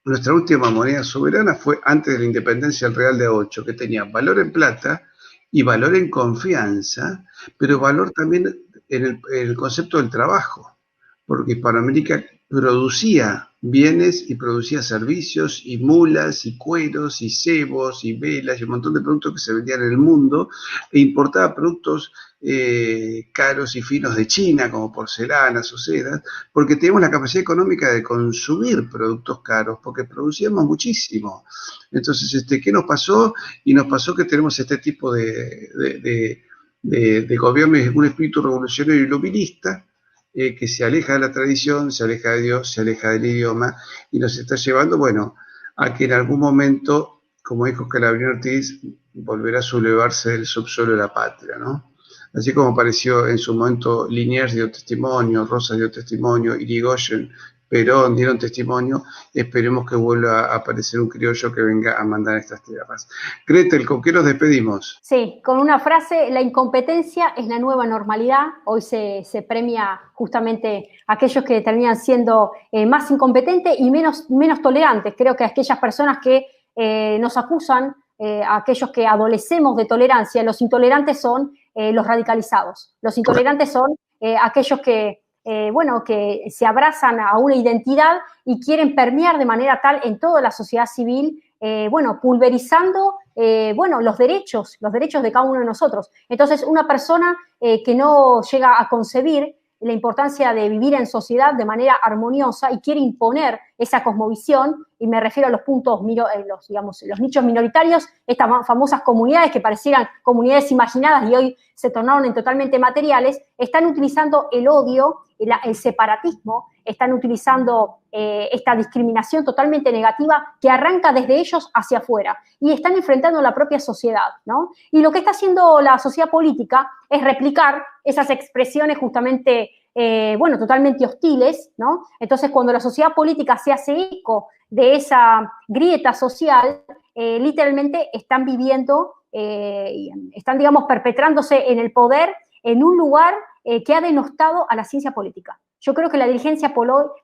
nuestra última moneda soberana fue antes de la independencia el real de A8, que tenía valor en plata y valor en confianza, pero valor también en el concepto del trabajo, porque Hispanoamérica producía bienes y producía servicios y mulas y cueros y cebos y velas y un montón de productos que se vendían en el mundo, e importaba productos caros y finos de China, como porcelanas o sedas, porque teníamos la capacidad económica de consumir productos caros, porque producíamos muchísimo. Entonces, ¿qué nos pasó? Y nos pasó que tenemos este tipo de gobierno y un espíritu revolucionario iluminista, que se aleja de la tradición, se aleja de Dios, se aleja del idioma, y nos está llevando, bueno, a que en algún momento, como dijo Scalabrini Ortiz, volverá a sublevarse del subsuelo de la patria, ¿no? Así como apareció en su momento Liniers dio testimonio, Rosas dio testimonio, Irigoyen, Perón dieron testimonio, esperemos que vuelva a aparecer un criollo que venga a mandar estas tierras. Gretel, ¿con qué nos despedimos? Sí, con una frase: la incompetencia es la nueva normalidad. Hoy se premia justamente a aquellos que terminan siendo más incompetentes y menos tolerantes. Creo que aquellas personas que nos acusan, a aquellos que adolecemos de tolerancia, los intolerantes son los radicalizados. Los intolerantes son aquellos que que se abrazan a una identidad y quieren permear de manera tal en toda la sociedad civil, pulverizando los derechos de cada uno de nosotros. Entonces, una persona que no llega a concebir la importancia de vivir en sociedad de manera armoniosa y quiere imponer esa cosmovisión, y me refiero a los puntos, los nichos minoritarios, estas famosas comunidades que parecieran comunidades imaginadas y hoy se tornaron en totalmente materiales, están utilizando el odio, el separatismo, están utilizando esta discriminación totalmente negativa que arranca desde ellos hacia afuera y están enfrentando la propia sociedad, ¿no? Y lo que está haciendo la sociedad política es replicar esas expresiones justamente, totalmente hostiles, ¿no? Entonces, cuando la sociedad política se hace eco de esa grieta social, literalmente están viviendo, están, perpetrándose en el poder en un lugar que ha denostado a la ciencia política. Yo creo que la dirigencia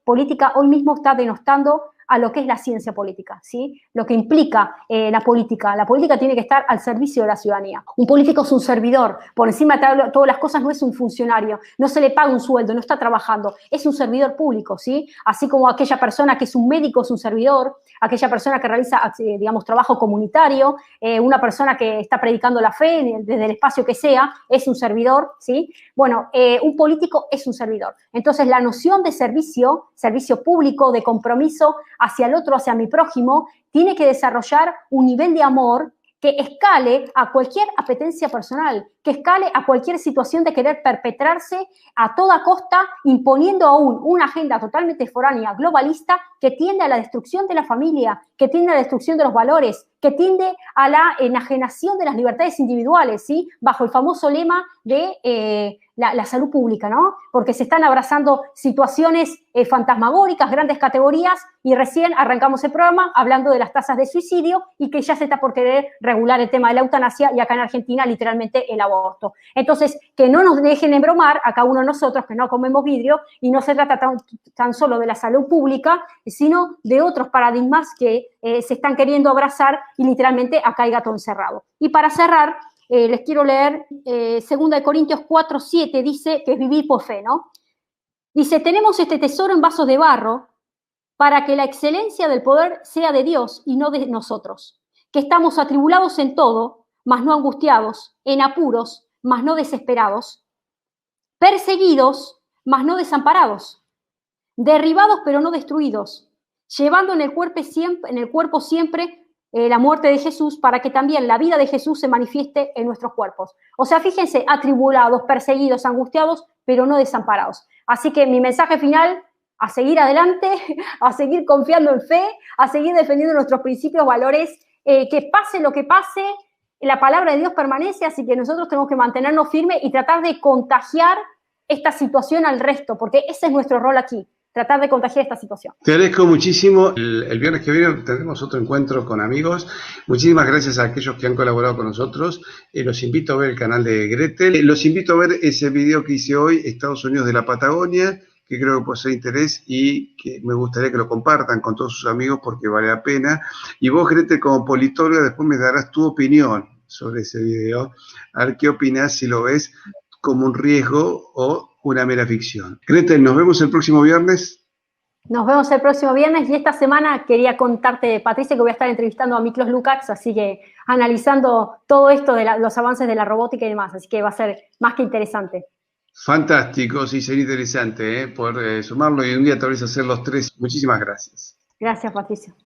política hoy mismo está denostando a lo que es la ciencia política, ¿sí? Lo que implica la política. La política tiene que estar al servicio de la ciudadanía. Un político es un servidor, por encima de todas las cosas no es un funcionario, no se le paga un sueldo, no está trabajando, es un servidor público, ¿sí? Así como aquella persona que es un médico es un servidor, aquella persona que realiza, trabajo comunitario, una persona que está predicando la fe desde el espacio que sea, es un servidor, ¿sí? Bueno, un político es un servidor. Entonces, la noción de servicio público, de compromiso hacia el otro, hacia mi prójimo, tiene que desarrollar un nivel de amor que escale a cualquier apetencia personal, que escale a cualquier situación de querer perpetrarse a toda costa, imponiendo aún una agenda totalmente foránea, globalista, que tiende a la destrucción de la familia, que tiende a la destrucción de los valores, que tiende a la enajenación de las libertades individuales, ¿sí? Bajo el famoso lema de la salud pública, ¿no? Porque se están abrazando situaciones fantasmagóricas, grandes categorías, y recién arrancamos el programa hablando de las tasas de suicidio y que ya se está por querer regular el tema de la eutanasia y acá en Argentina literalmente el aborto. Entonces, que no nos dejen embromar a cada uno de nosotros que no comemos vidrio, y no se trata tan solo de la salud pública, sino de otros paradigmas que se están queriendo abrazar y literalmente acá hay gato encerrado. Y para cerrar, les quiero leer 2 Corintios 4:7, dice que es vivir por fe, ¿no? Dice: tenemos este tesoro en vasos de barro para que la excelencia del poder sea de Dios y no de nosotros, que estamos atribulados en todo, mas no angustiados, en apuros, mas no desesperados, perseguidos, mas no desamparados, derribados pero no destruidos, llevando en el cuerpo siempre la muerte de Jesús, para que también la vida de Jesús se manifieste en nuestros cuerpos. O sea, fíjense, atribulados, perseguidos, angustiados, pero no desamparados. Así que mi mensaje final: a seguir adelante, a seguir confiando en fe, a seguir defendiendo nuestros principios, valores, que pase lo que pase, la palabra de Dios permanece, así que nosotros tenemos que mantenernos firmes y tratar de contagiar esta situación al resto, porque ese es nuestro rol aquí. tratar de contagiar esta situación. Te agradezco muchísimo. El viernes que viene tendremos otro encuentro con amigos. Muchísimas gracias a aquellos que han colaborado con nosotros. Los invito a ver el canal de Gretel. Los invito a ver ese video que hice hoy, Estados Unidos de la Patagonia, que creo que puede ser de interés y que me gustaría que lo compartan con todos sus amigos porque vale la pena. Y vos, Gretel, como politóloga, después me darás tu opinión sobre ese video. A ver qué opinás, si lo ves como un riesgo o una mera ficción. Gretel, nos vemos el próximo viernes. Nos vemos el próximo viernes y esta semana quería contarte, Patricia, que voy a estar entrevistando a Miklos Lukács, así que analizando todo esto de los avances de la robótica y demás, así que va a ser más que interesante. Fantástico, sí, sería interesante poder sumarlo y un día tal vez hacer los tres. Muchísimas gracias. Gracias, Patricia.